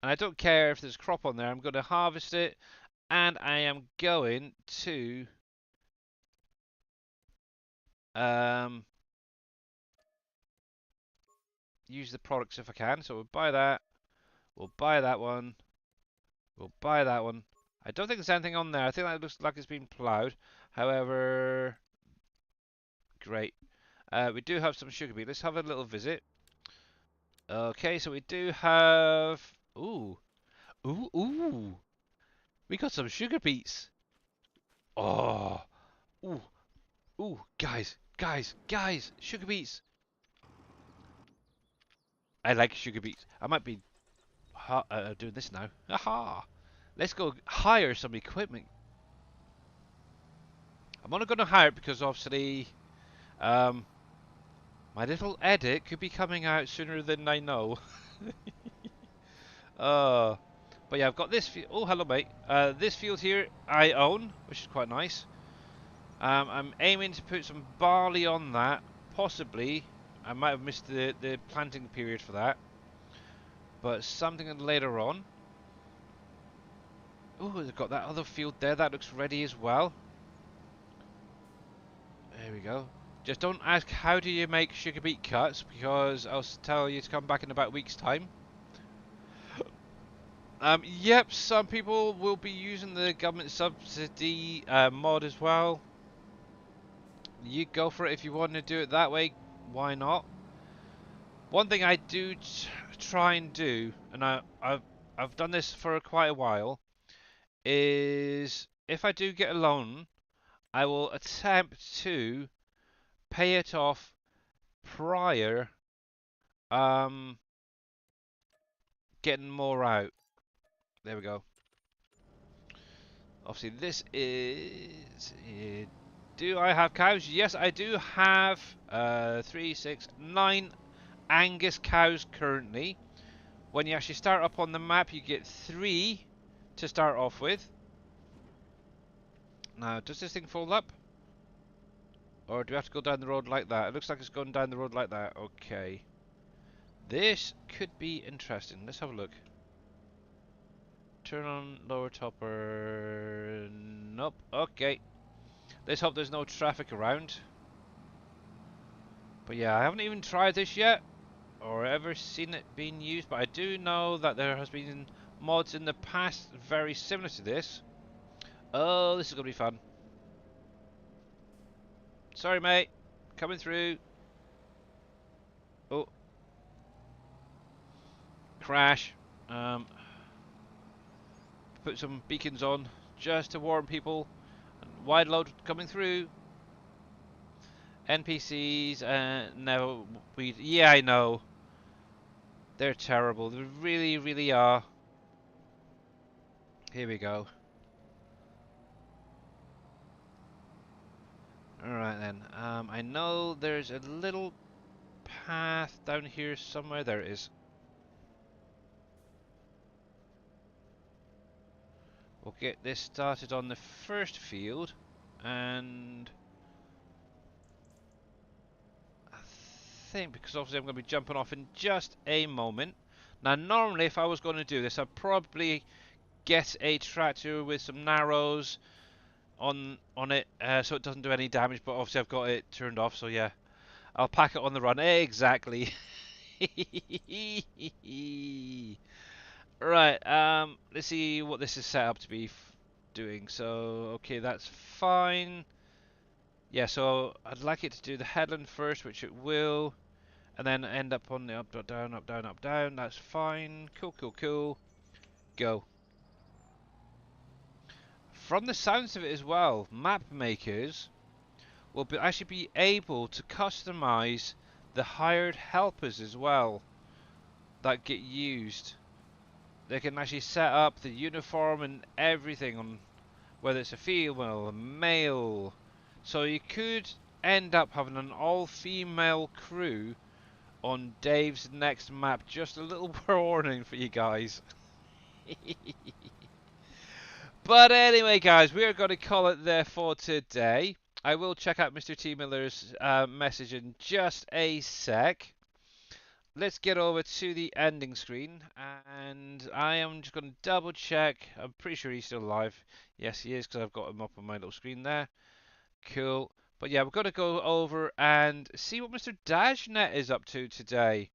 and I don't care if there's crop on there. I'm going to harvest it, and I am going to um, use the products if I can. So we'll buy that. We'll buy that one. We'll buy that one. I don't think there's anything on there. I think that looks like it's been ploughed. However, great. We do have some sugar beet. Let's have a little visit. Okay, so we do have. Ooh, ooh. We got some sugar beets. Oh, ooh, ooh, guys, sugar beets. I like sugar beets. I might be doing this now. Aha! Let's go hire some equipment. I'm only going to hire it because obviously, um, my little edit could be coming out sooner than I know. uh, but yeah, I've got this. Oh, hello, mate. This field here I own, which is quite nice. I'm aiming to put some barley on that, possibly. I might have missed the planting period for that, but something later on. Oh, they've got that other field there. That looks ready as well. There we go. Just don't ask how do you make sugar beet cuts, because I'll tell you to come back in about a week's time. Yep, some people will be using the government subsidy mod as well. You go for it if you want to do it that way. Why not? One thing I do try and do, and I've done this for quite a while, is if I do get a loan, I will attempt to pay it off prior um getting more out. There we go. Obviously, this is. Do I have cows? Yes, I do have 3, 6, 9 Angus cows currently. When you actually start up on the map, you get 3 to start off with. Now, does this thing fold up? Or do we have to go down the road like that? It looks like it's going down the road like that. Okay. This could be interesting. Let's have a look. Turn on lower topper. Nope. Okay. Let's hope there's no traffic around. But yeah, I haven't even tried this yet or ever seen it being used, but I do know that there has been mods in the past very similar to this. Oh, this is going to be fun. Sorry, mate. Coming through. Oh, crash. Put some beacons on just to warn people. Wide load coming through. NPCs, no, yeah, I know. They're terrible. They really, really are. Here we go. Alright then. I know there's a little path down here somewhere. There it is. We'll get this started on the first field. And I think, because obviously I'm going to be jumping off in just a moment. Now, normally if I was going to do this, I'd probably get a tractor with some narrows on it, so it doesn't do any damage, but obviously I've got it turned off, so yeah, I'll pack it on the run. Exactly. Right, let's see what this is set up to be doing. So, okay, that's fine. Yeah, so I'd like it to do the headland first, which it will, and then end up on the up, down, up, down, up, down. That's fine. Cool, cool, cool. Go. From the sounds of it as well, map makers will actually be able to customize the hired helpers as well that get used. They can actually set up the uniform and everything on whether it's a female, a male. So you could end up having an all-female crew on Dave's next map. Just a little warning for you guys. But anyway, guys, we are going to call it there for today. I will check out Mr. T. Miller's message in just a sec. Let's get over to the ending screen, and I am just going to double check. I'm pretty sure he's still alive. Yes, he is, because I've got him up on my little screen there. Cool. But yeah, we're going to go over and see what Mr. Dashnet is up to today.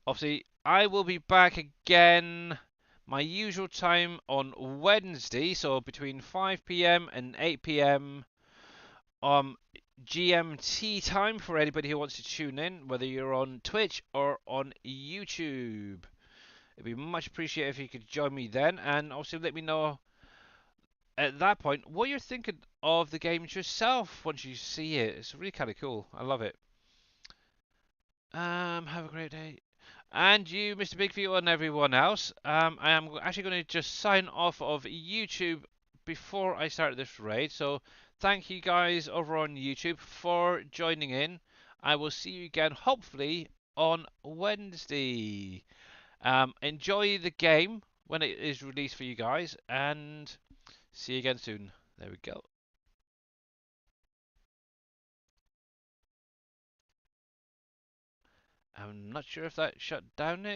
Obviously, I will be back again my usual time on Wednesday, so between 5 p.m. and 8 p.m. GMT time for anybody who wants to tune in, whether you're on Twitch or on YouTube. It'd be much appreciated if you could join me then, and also let me know at that point what you're thinking of the games yourself once you see it. It's really kind of cool. I love it. Have a great day. And you, Mr. Bigview, and everyone else. I am actually going to just sign off of YouTube before I start this raid. So thank you guys over on YouTube for joining in. I will see you again, hopefully, on Wednesday. Enjoy the game when it is released for you guys, and see you again soon. There we go. I'm not sure if that shut down it.